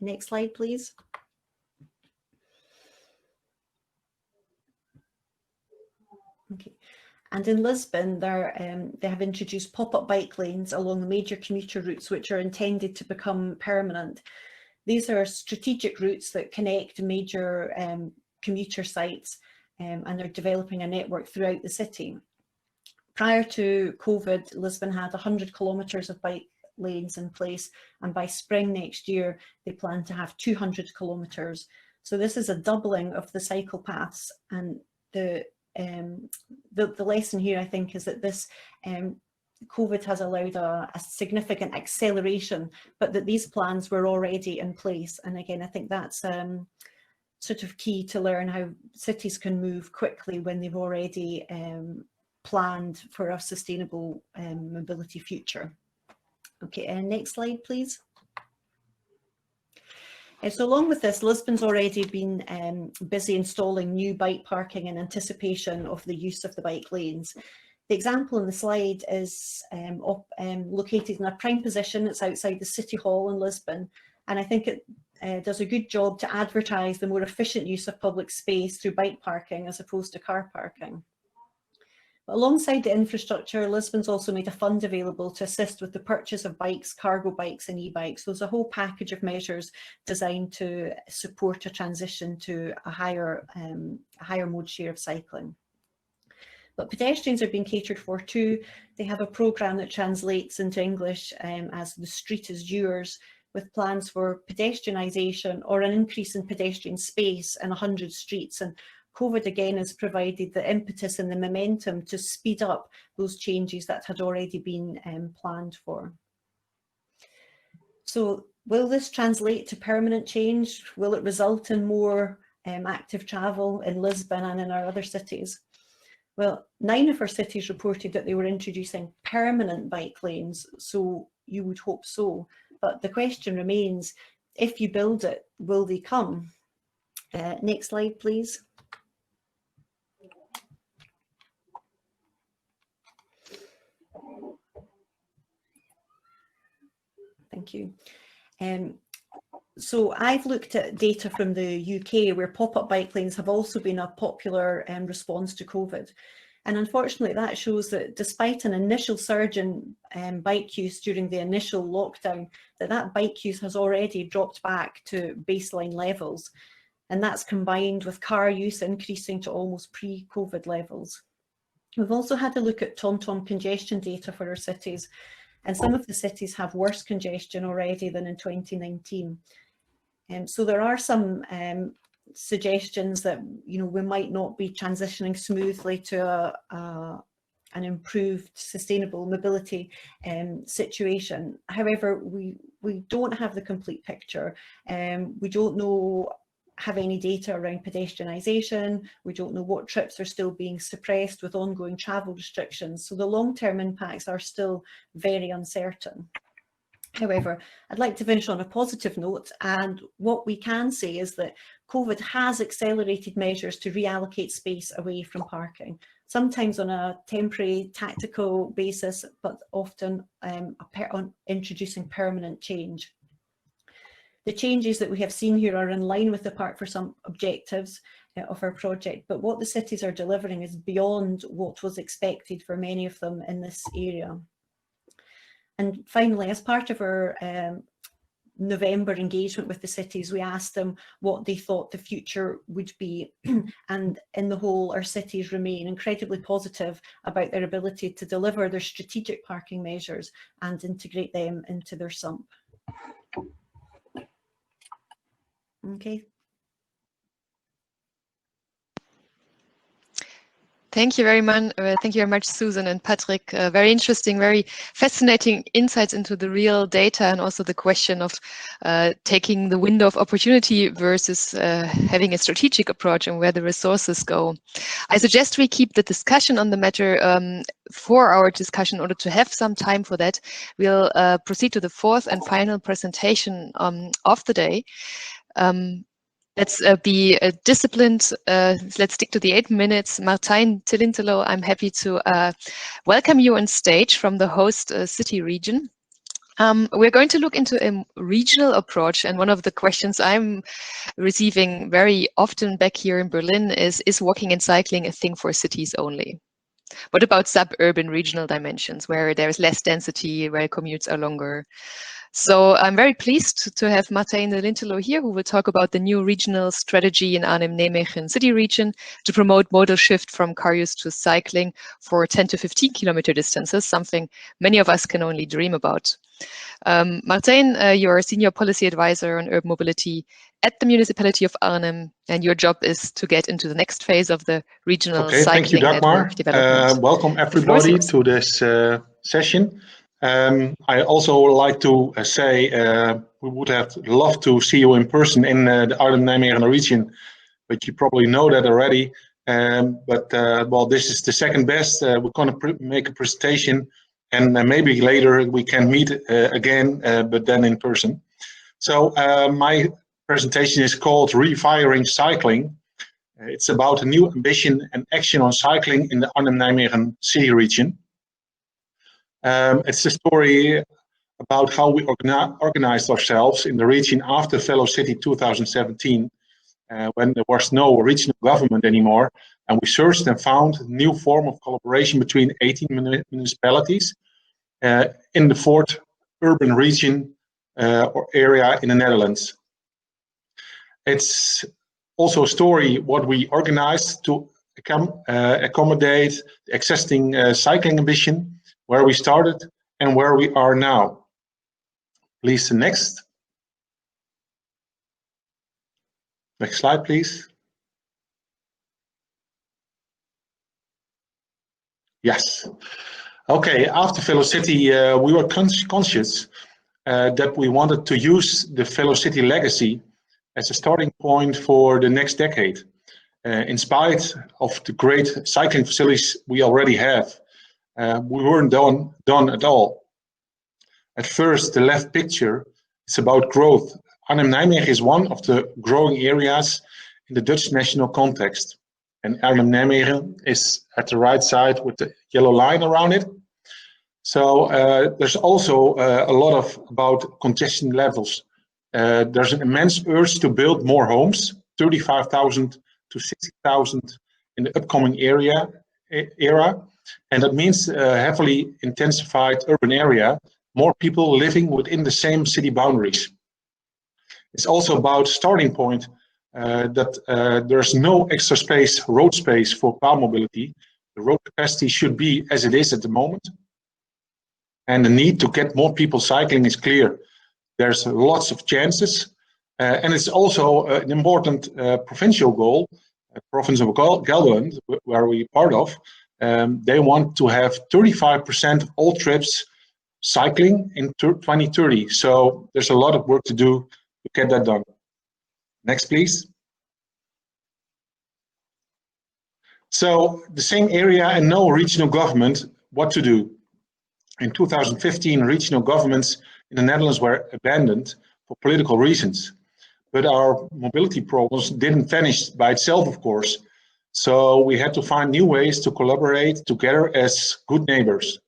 Next slide, please. Okay. And in Lisbon, they have introduced pop-up bike lanes along the major commuter routes, which are intended to become permanent. These are strategic routes that connect major commuter sites, and they're developing a network throughout the city. Prior to COVID, Lisbon had 100 kilometres of bike lanes in place, and by spring next year, they plan to have 200 kilometres. So this is a doubling of the cycle paths, and the lesson here, I think, is that this COVID has allowed a significant acceleration, but that these plans were already in place. And again, I think that's sort of key to learn how cities can move quickly when they've already planned for a sustainable mobility future. Okay, next slide, please. So along with this, Lisbon's already been busy installing new bike parking in anticipation of the use of the bike lanes. The example in the slide is located in a prime position. It's outside the City Hall in Lisbon, and I think it does a good job to advertise the more efficient use of public space through bike parking as opposed to car parking. But alongside the infrastructure, Lisbon's also made a fund available to assist with the purchase of bikes, cargo bikes and e-bikes. So there's a whole package of measures designed to support a transition to a higher mode share of cycling. But pedestrians are being catered for too. They have a programme that translates into English as The Street is Yours, with plans for pedestrianisation or an increase in pedestrian space in 100 streets. And COVID again has provided the impetus and the momentum to speed up those changes that had already been planned for. So will this translate to permanent change? Will it result in more active travel in Lisbon and in our other cities? Well, 9 of our cities reported that they were introducing permanent bike lanes, so you would hope so. But the question remains, if you build it, will they come? Next slide, please. Thank you. So I've looked at data from the UK where pop-up bike lanes have also been a popular response to COVID. And unfortunately, that shows that despite an initial surge in bike use during the initial lockdown, that bike use has already dropped back to baseline levels. And that's combined with car use increasing to almost pre-COVID levels. We've also had a look at TomTom congestion data for our cities. And some of the cities have worse congestion already than in 2019. So there are some suggestions that, you know, we might not be transitioning smoothly to an improved sustainable mobility situation. However, we don't have the complete picture. We don't have any data around pedestrianisation. We don't know what trips are still being suppressed with ongoing travel restrictions. So the long-term impacts are still very uncertain. However, I'd like to finish on a positive note, and what we can say is that COVID has accelerated measures to reallocate space away from parking, sometimes on a temporary tactical basis, but often on introducing permanent change. The changes that we have seen here are in line with the Park for Some objectives of our project, but what the cities are delivering is beyond what was expected for many of them in this area. And finally, as part of our November engagement with the cities, we asked them what they thought the future would be. And in the whole, our cities remain incredibly positive about their ability to deliver their strategic parking measures and integrate them into their SUMP. Okay. Thank you very much, Susan and Patrick. Very interesting, very fascinating insights into the real data and also the question of taking the window of opportunity versus having a strategic approach and where the resources go. I suggest we keep the discussion on the matter for our discussion in order to have some time for that. We'll proceed to the fourth and final presentation of the day. Let's be disciplined. Let's stick to the 8 minutes. Martijn J, Lintelo, I'm happy to welcome you on stage from the host city region. We're going to look into a regional approach, and one of the questions I'm receiving very often back here in Berlin is walking and cycling a thing for cities only? What about suburban regional dimensions, where there's less density, where commutes are longer? So I'm very pleased to have Martijn J Lintelo here, who will talk about the new regional strategy in Arnhem-Nijmegen City Region to promote modal shift from car use to cycling for 10 to 15 kilometer distances, something many of us can only dream about. Martijn, you're a senior policy advisor on urban mobility at the municipality of Arnhem, and your job is to get into the next phase of the regional cycling thank you, Dagmar. network development. Welcome everybody to this session. I also would like to say we would have loved to see you in person in the Arnhem-Nijmegen region, but you probably know that already. Well, this is the second best. We're going to make a presentation, and maybe later we can meet again, but then in person. So my presentation is called Re-firing Cycling. It's about a new ambition and action on cycling in the Arnhem-Nijmegen City Region. It's a story about how we organized ourselves in the region after Fellow City 2017, when there was no regional government anymore, and we searched and found a new form of collaboration between 18 municipalities in the 4th urban region or area in the Netherlands. It's also a story what we organized to accommodate the existing cycling ambition, where we started and where we are now. Please, next. Next slide, please. Yes. Okay, after Fellow City, we were conscious that we wanted to use the Fellow City legacy as a starting point for the next decade. In spite of the great cycling facilities we already have, we weren't done at all. At first, the left picture is about growth. Arnhem-Nijmegen is one of the growing areas in the Dutch national context. And Arnhem-Nijmegen is at the right side with the yellow line around it. So there's also a lot about congestion levels. There's an immense urge to build more homes, 35,000 to 60,000 in the upcoming era. And that means a heavily intensified urban area, more people living within the same city boundaries. It's also about starting point that there's no extra space, road space for car mobility. The road capacity should be as it is at the moment. And the need to get more people cycling is clear. There's lots of chances And it's also an important provincial goal. Province of Gelderland, where we're part of, they want to have 35% of all trips cycling in 2030. So there's a lot of work to do to get that done. Next, please. So the same area and no regional government, what to do? In 2015, regional governments in the Netherlands were abandoned for political reasons. But our mobility problems didn't vanish by itself, of course. So we had to find new ways to collaborate together as good neighbors.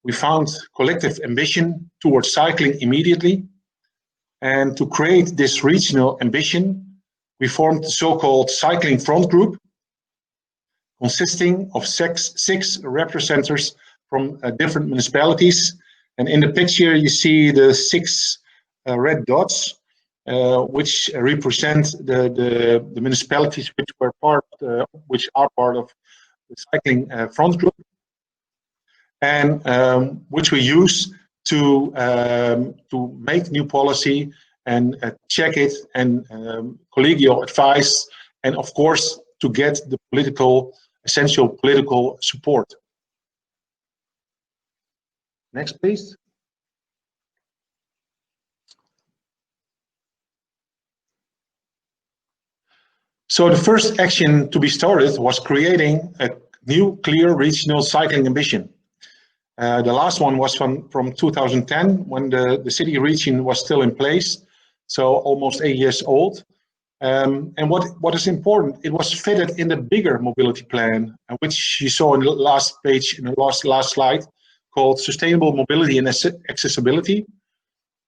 We found collective ambition towards cycling immediately. And to create this regional ambition, we formed the so-called Cycling Front Group, consisting of six representatives from different municipalities. And in the picture, you see the 6 red dots, which represent the municipalities which are part of the Cycling Front Group, and which we use to make new policy and check it, and collegial advice, and of course to get the essential political support. Next, please. So the first action to be started was creating a new clear regional cycling ambition. The last one was from 2010, when the city region was still in place, so almost 8 years old. And what is important, it was fitted in the bigger mobility plan, which you saw in the last page, in the last slide, called Sustainable Mobility and Accessibility.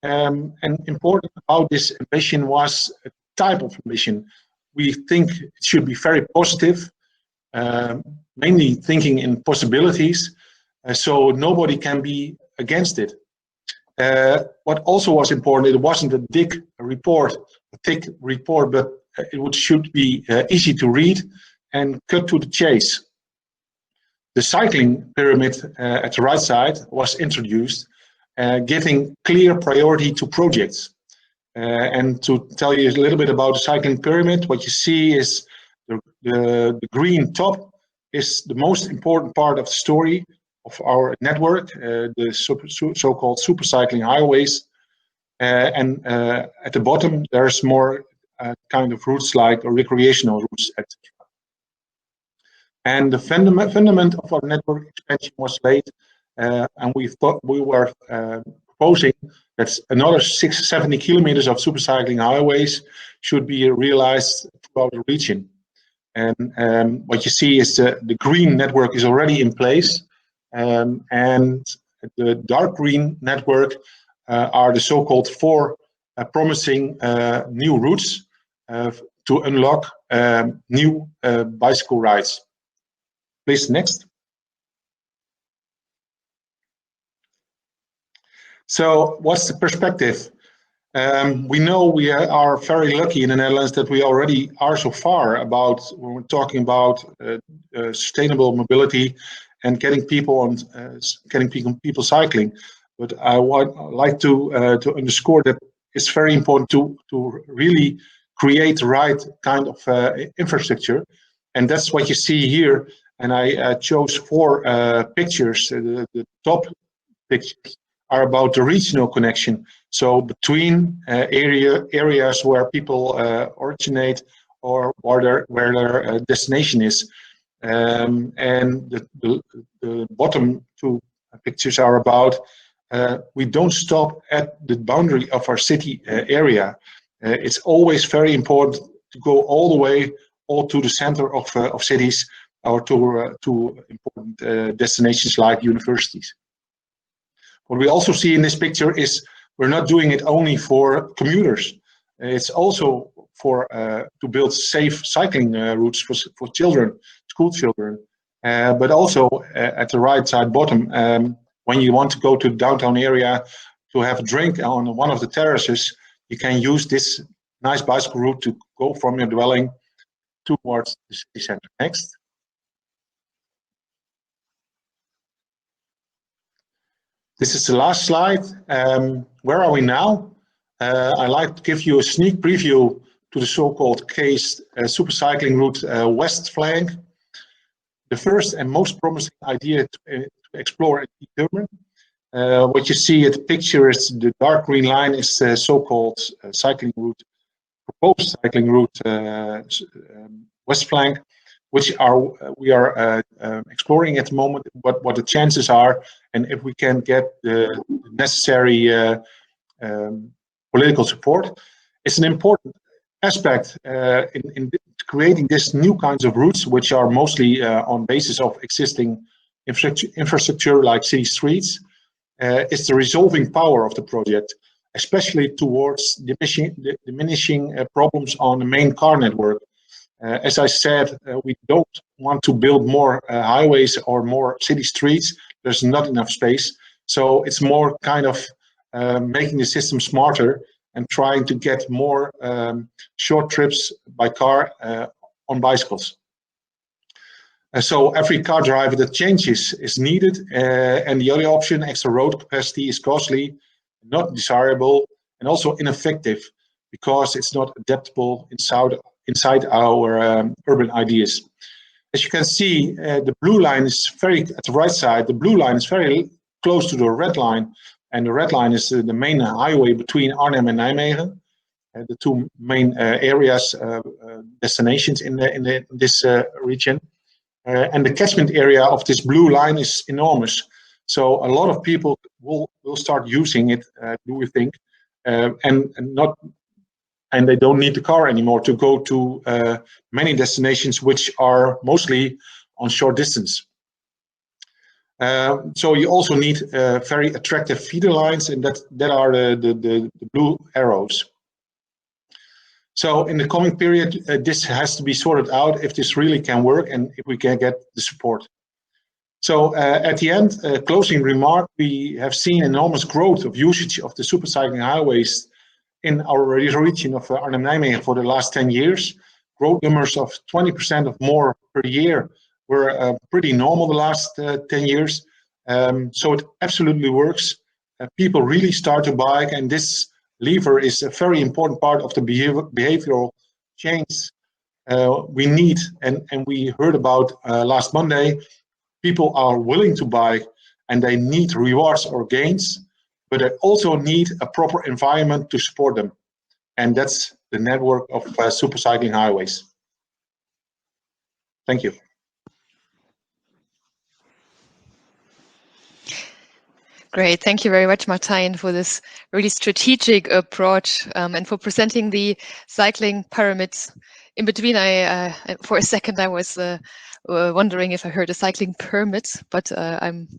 And important about this ambition was a type of ambition. We think it should be very positive, mainly thinking in possibilities, so nobody can be against it. What also was important, it wasn't a thick report, but should be easy to read and cut to the chase. The cycling pyramid at the right side was introduced, giving clear priority to projects. And to tell you a little bit about the cycling pyramid, what you see is the green top is the most important part of the story of our network, the so-called super cycling highways. And at the bottom, there's more kind of routes like recreational routes, etc. And the fundament of our network expansion was laid, and we were proposing that another 70 kilometers of super cycling highways should be realized throughout the region. And what you see is the green network is already in place, and the dark green network are the so-called 4 promising new routes to unlock new bicycle rides. Please, next. So what's the perspective? We know we are very lucky in the Netherlands that we already are so far about when we're talking about sustainable mobility and getting people cycling. But I would like to underscore that it's very important to really create the right kind of infrastructure, and that's what you see here. And I chose 4 pictures. The top pictures are about the regional connection. So between areas where people originate or where their destination is. And the bottom 2 pictures are about we don't stop at the boundary of our city area. It's always very important to go all the way to the center of cities, or to important destinations like universities. What we also see in this picture is we're not doing it only for commuters. It's also for to build safe cycling routes for children, school children. But also at the right side bottom, when you want to go to the downtown area to have a drink on one of the terraces, you can use this nice bicycle route to go from your dwelling towards the city center. Next. This is the last slide. Where are we now? I'd like to give you a sneak preview to the so-called case supercycling route west flank. The first and most promising idea to explore and determine. What you see at the picture is the dark green line is the so-called cycling route, proposed cycling route west flank, which we are exploring at the moment, what the chances are, and if we can get the necessary political support. It's an important aspect in creating these new kinds of routes, which are mostly on basis of existing infrastructure like city streets. It's the resolving power of the project, especially towards diminishing problems on the main car network. As I said, we don't want to build more highways or more city streets. There's not enough space. So it's more kind of making the system smarter and trying to get more short trips by car on bicycles. So every car driver that changes is needed, and the other option, extra road capacity, is costly, not desirable, and also ineffective because it's not adaptable inside our urban ideas. As you can see, the blue line is at the right side, the blue line is very close to the red line, and the red line is the main highway between Arnhem and Nijmegen, the two main areas, destinations in this region. And the catchment area of this blue line is enormous. So a lot of people will start using it, do we think, and they don't need the car anymore to go to many destinations which are mostly on short distance. So you also need very attractive feeder lines, and that are the blue arrows. So in the coming period, this has to be sorted out if this really can work and if we can get the support. So at the end, closing remark, we have seen enormous growth of usage of the supercycling highways in our region of Arnhem-Nijmegen for the last 10 years. Growth numbers of 20% of more per year were pretty normal the last 10 years. So it absolutely works. People really start to bike, and this lever is a very important part of the behavioral change we need. And we heard about last Monday, people are willing to bike and they need rewards or gains, but they also need a proper environment to support them. And that's the network of supercycling highways. Thank you. Great, thank you very much, Martijn, for this really strategic approach and for presenting the cycling pyramids. In between, for a second I was wondering if I heard a cycling permit, but I'm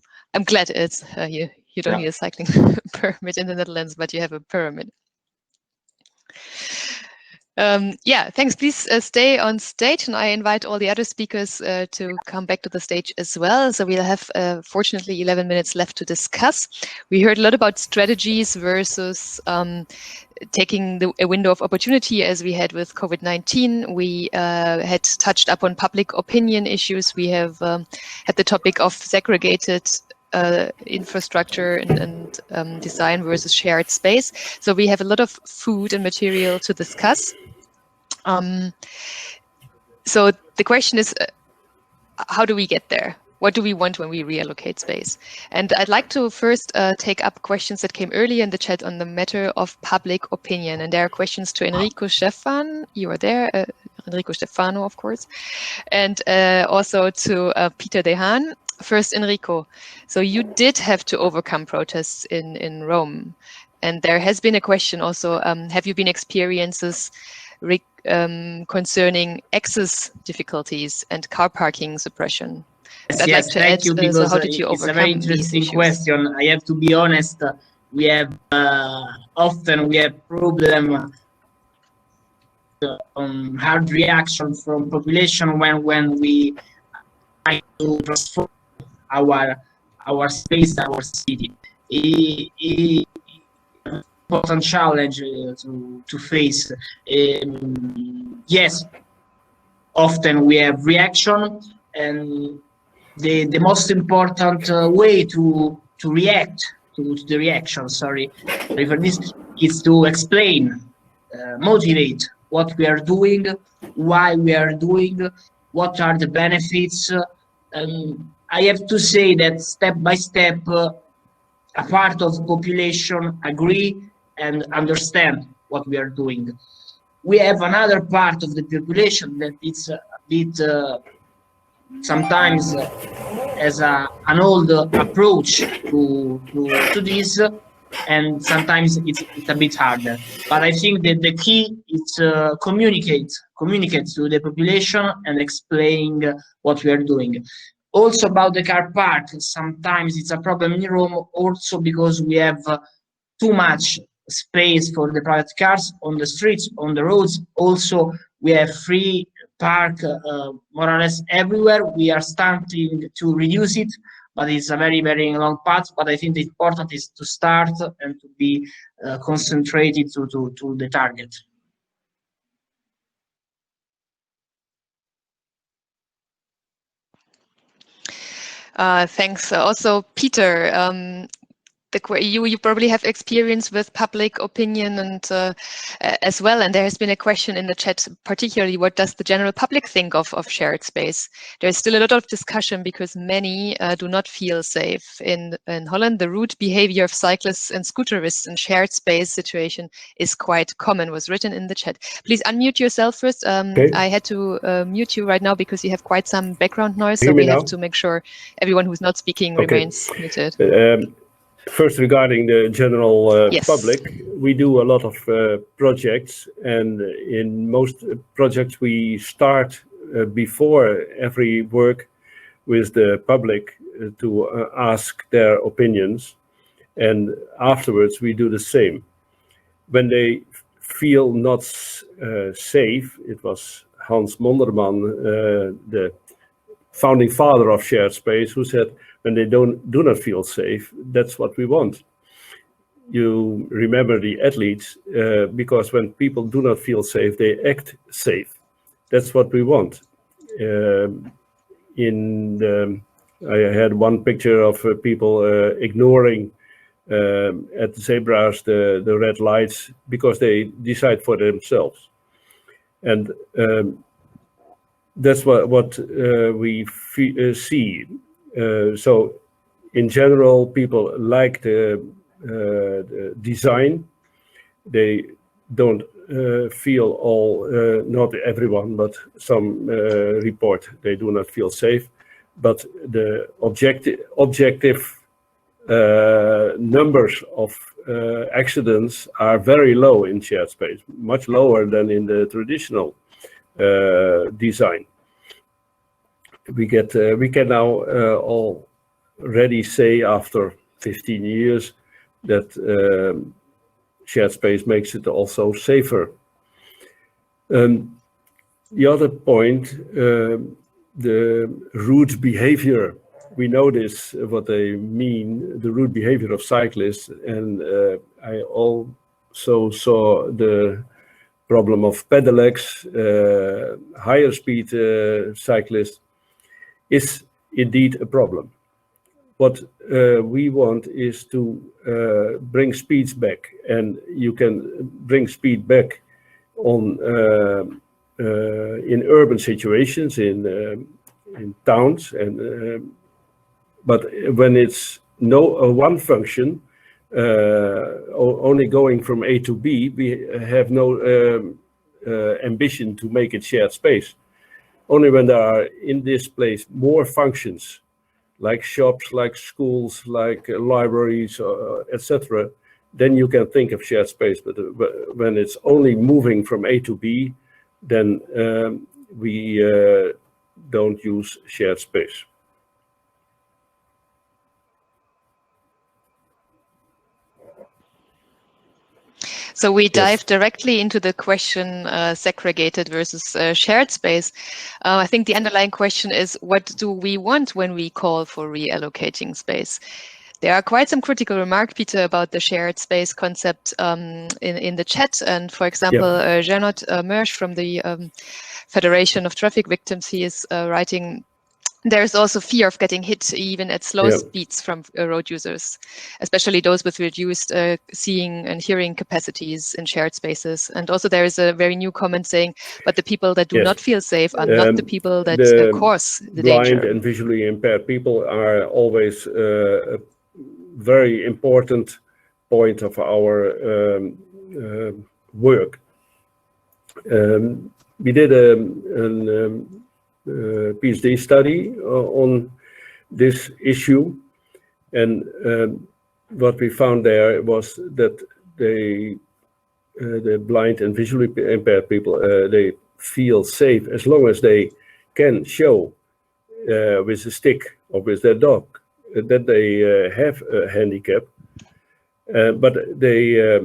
glad it's you don't need a cycling permit in the Netherlands, but you have a pyramid. Yeah, thanks. Please stay on stage, and I invite all the other speakers to come back to the stage as well. So we'll have, fortunately, 11 minutes left to discuss. We heard a lot about strategies versus taking a window of opportunity, as we had with COVID-19. We had touched upon public opinion issues. We have had the topic of segregated infrastructure and design versus shared space. So we have a lot of food and material to discuss. So the question is, how do we get there? What do we want when we reallocate space? And I'd like to first take up questions that came earlier in the chat on the matter of public opinion. And there are questions to Enrico Stefano, you are there, Enrico Stefano, of course, and also to Pieter de Haan. First, Enrico, so you did have to overcome protests in Rome. And there has been a question also, have you been experiences concerning access difficulties and car parking suppression? Yes, thank you, because how did you it's a very interesting question. I have to be honest, we have often problem hard reaction from population when we try to transform our space, our city. Important challenge to face. Yes, often we have reaction, and the most important way to react to the reaction, sorry for this, It's to explain, motivate what we are doing, why we are doing, what are the benefits. I have to say that step by step, a part of population agree and understand what we are doing. We have another part of the population that it's a bit sometimes as an old approach to this, and sometimes it's a bit harder. But I think that the key is communicate to the population and explain what we are doing. Also about the car park, sometimes it's a problem in Rome, also because we have too much space for the private cars on the streets, on the roads. Also, we have free park more or less everywhere. We are starting to reduce it, but it's a very, very long path. But I think the important is to start and to be concentrated to the target. Thanks. Also, Peter, you probably have experience with public opinion and as well, and there has been a question in the chat, particularly what does the general public think of shared space? There's still a lot of discussion because many do not feel safe. In Holland, the rude behavior of cyclists and scooterists in shared space situation is quite common, was written in the chat. Please unmute yourself first. Okay. I had to mute you right now because you have quite some background noise, Hear so me we have now? to make sure everyone who's not speaking Okay. remains muted. First, regarding the general Yes. public, we do a lot of projects, and in most projects we start before every work with the public to ask their opinions, and afterwards we do the same. When they feel not safe, it was Hans Monderman, the founding father of shared space, who said, when they do not feel safe, that's what we want. You remember the athletes, because when people do not feel safe, they act safe. That's what we want. I had one picture of people ignoring at the zebras the red lights because they decide for themselves. And that's what we see. So in general, people like the design. They don't feel all, not everyone, but some report they do not feel safe. But the objective numbers of accidents are very low in shared space, much lower than in the traditional design. We can now already say after 15 years that shared space makes it also safer. The other point, the rude behavior. We know this, what they mean, the rude behavior of cyclists, and I also saw the problem of pedelecs, higher speed cyclists, is indeed a problem. What we want is to bring speeds back, and you can bring speed back on in urban situations, in towns, and but when it's one function, only going from A to B, we have no ambition to make it shared space. Only when there are in this place more functions, like shops, like schools, like libraries, etc., then you can think of shared space. But when it's only moving from A to B, then we don't use shared space. So we dive directly into the question segregated versus shared space. I think the underlying question is, what do we want when we call for reallocating space? There are quite some critical remarks, Peter, about the shared space concept in the chat. And for example, Gernot Mersch from the Federation of Traffic Victims, he is writing, There's also fear of getting hit even at slow speeds from road users, especially those with reduced seeing and hearing capacities in shared spaces. And also there is a very new comment saying, but the people that do not feel safe are not the people that cause the danger. Blind and visually impaired people are always a very important point of our work. We did a PhD study on this issue, and what we found there was that the blind and visually impaired people, they feel safe as long as they can show with a stick or with their dog that they have a handicap, but they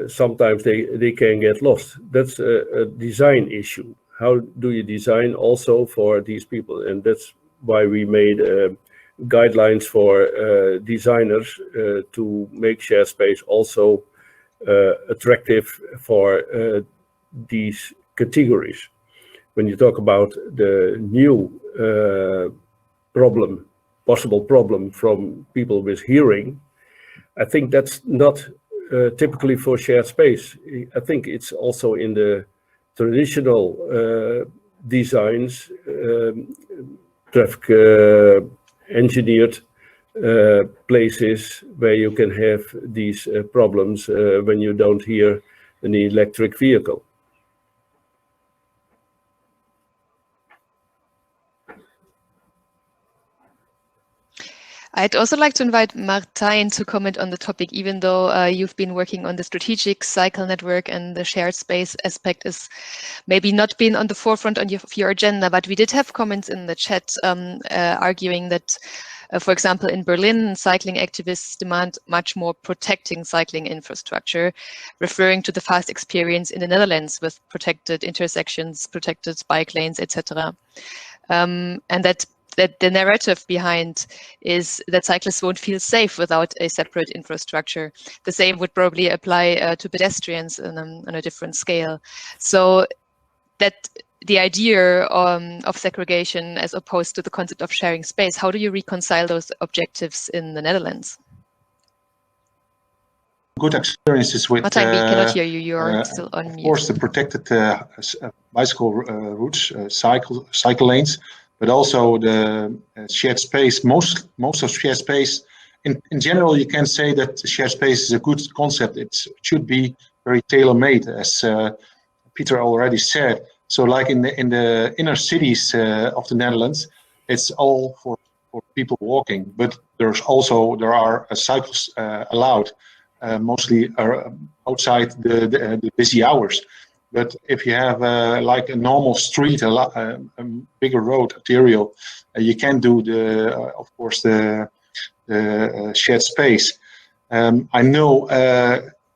sometimes they can get lost. That's a design issue. How do you design also for these people? And that's why we made guidelines for designers to make shared space also attractive for these categories. When you talk about the new possible problem from people with hearing, I think that's not typically for shared space. I think it's also in the traditional designs, traffic engineered places where you can have these problems when you don't hear an electric vehicle. I'd also like to invite Martijn to comment on the topic, even though you've been working on the strategic cycle network and the shared space aspect is maybe not been on the forefront of your agenda, but we did have comments in the chat arguing that, for example, in Berlin, cycling activists demand much more protecting cycling infrastructure, referring to the fast experience in the Netherlands with protected intersections, protected bike lanes, etc. And that the narrative behind is that cyclists won't feel safe without a separate infrastructure. The same would probably apply to pedestrians on a different scale. So that the idea of segregation as opposed to the concept of sharing space, how do you reconcile those objectives in the Netherlands? Good experiences with Martijn, we cannot hear you. You're still on mute. Of course, the protected bicycle routes, cycle lanes, but also the shared space. Most of shared space, in general, you can say that shared space is a good concept. It should be very tailor-made, as Peter already said. So, like in the inner cities of the Netherlands, it's all for people walking. But there are cycles allowed, mostly outside the busy hours. But if you have like a normal street, a bigger road, arterial, you can do of course, the shared space. I know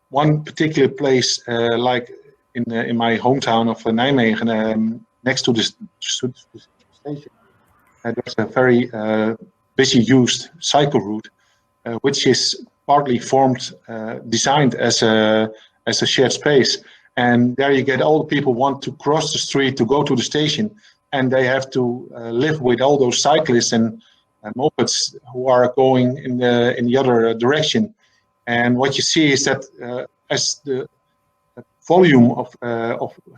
one particular place, like in my hometown of Nijmegen, next to the station, there's a very busy used cycle route, which is partly designed as a shared space. And there you get all the people want to cross the street to go to the station, and they have to live with all those cyclists and mopeds who are going in the other direction. And what you see is that as the volume of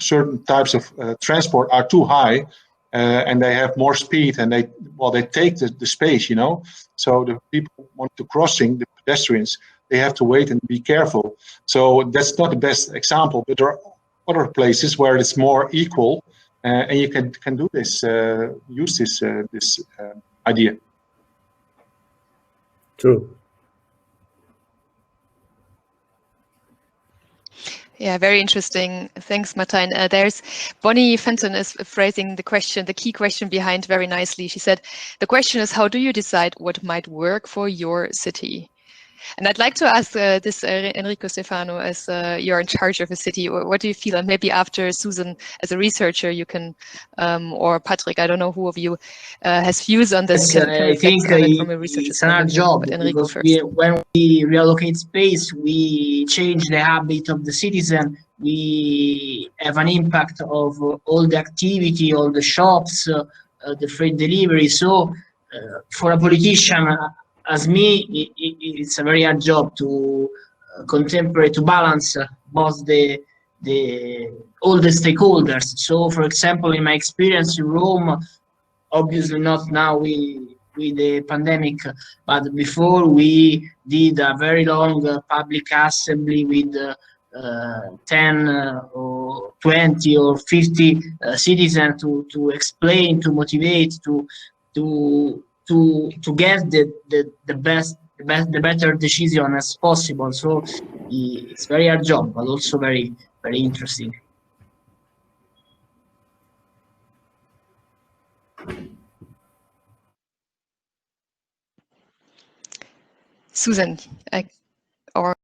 certain types of transport are too high, and they have more speed, and they take the space, you know. So the people want to crossing, the pedestrians, they have to wait and be careful. So that's not the best example, but there are other places where it's more equal, and you can do this, use this idea. True. Yeah, very interesting. Thanks, Martijn. There's Bonnie Fenton is phrasing the key question behind very nicely. She said, the question is, how do you decide what might work for your city? And I'd like to ask this Enrico Stefano, as you're in charge of a city. What do you feel? And maybe after Susan, as a researcher, you can, or Patrick, I don't know who of you has views on this. I think from a it's an hard job, because when we reallocate space, we change the habit of the citizen. We have an impact of all the activity, all the shops, the freight delivery. So for a politician as me, it's a very hard job to to balance both all the stakeholders. So for example, in my experience in Rome, obviously not now with the pandemic, but before, we did a very long public assembly with 10 or 20 or 50 citizens to explain, to motivate, to get the better decision as possible. So it's very hard job, but also very interesting. Susan,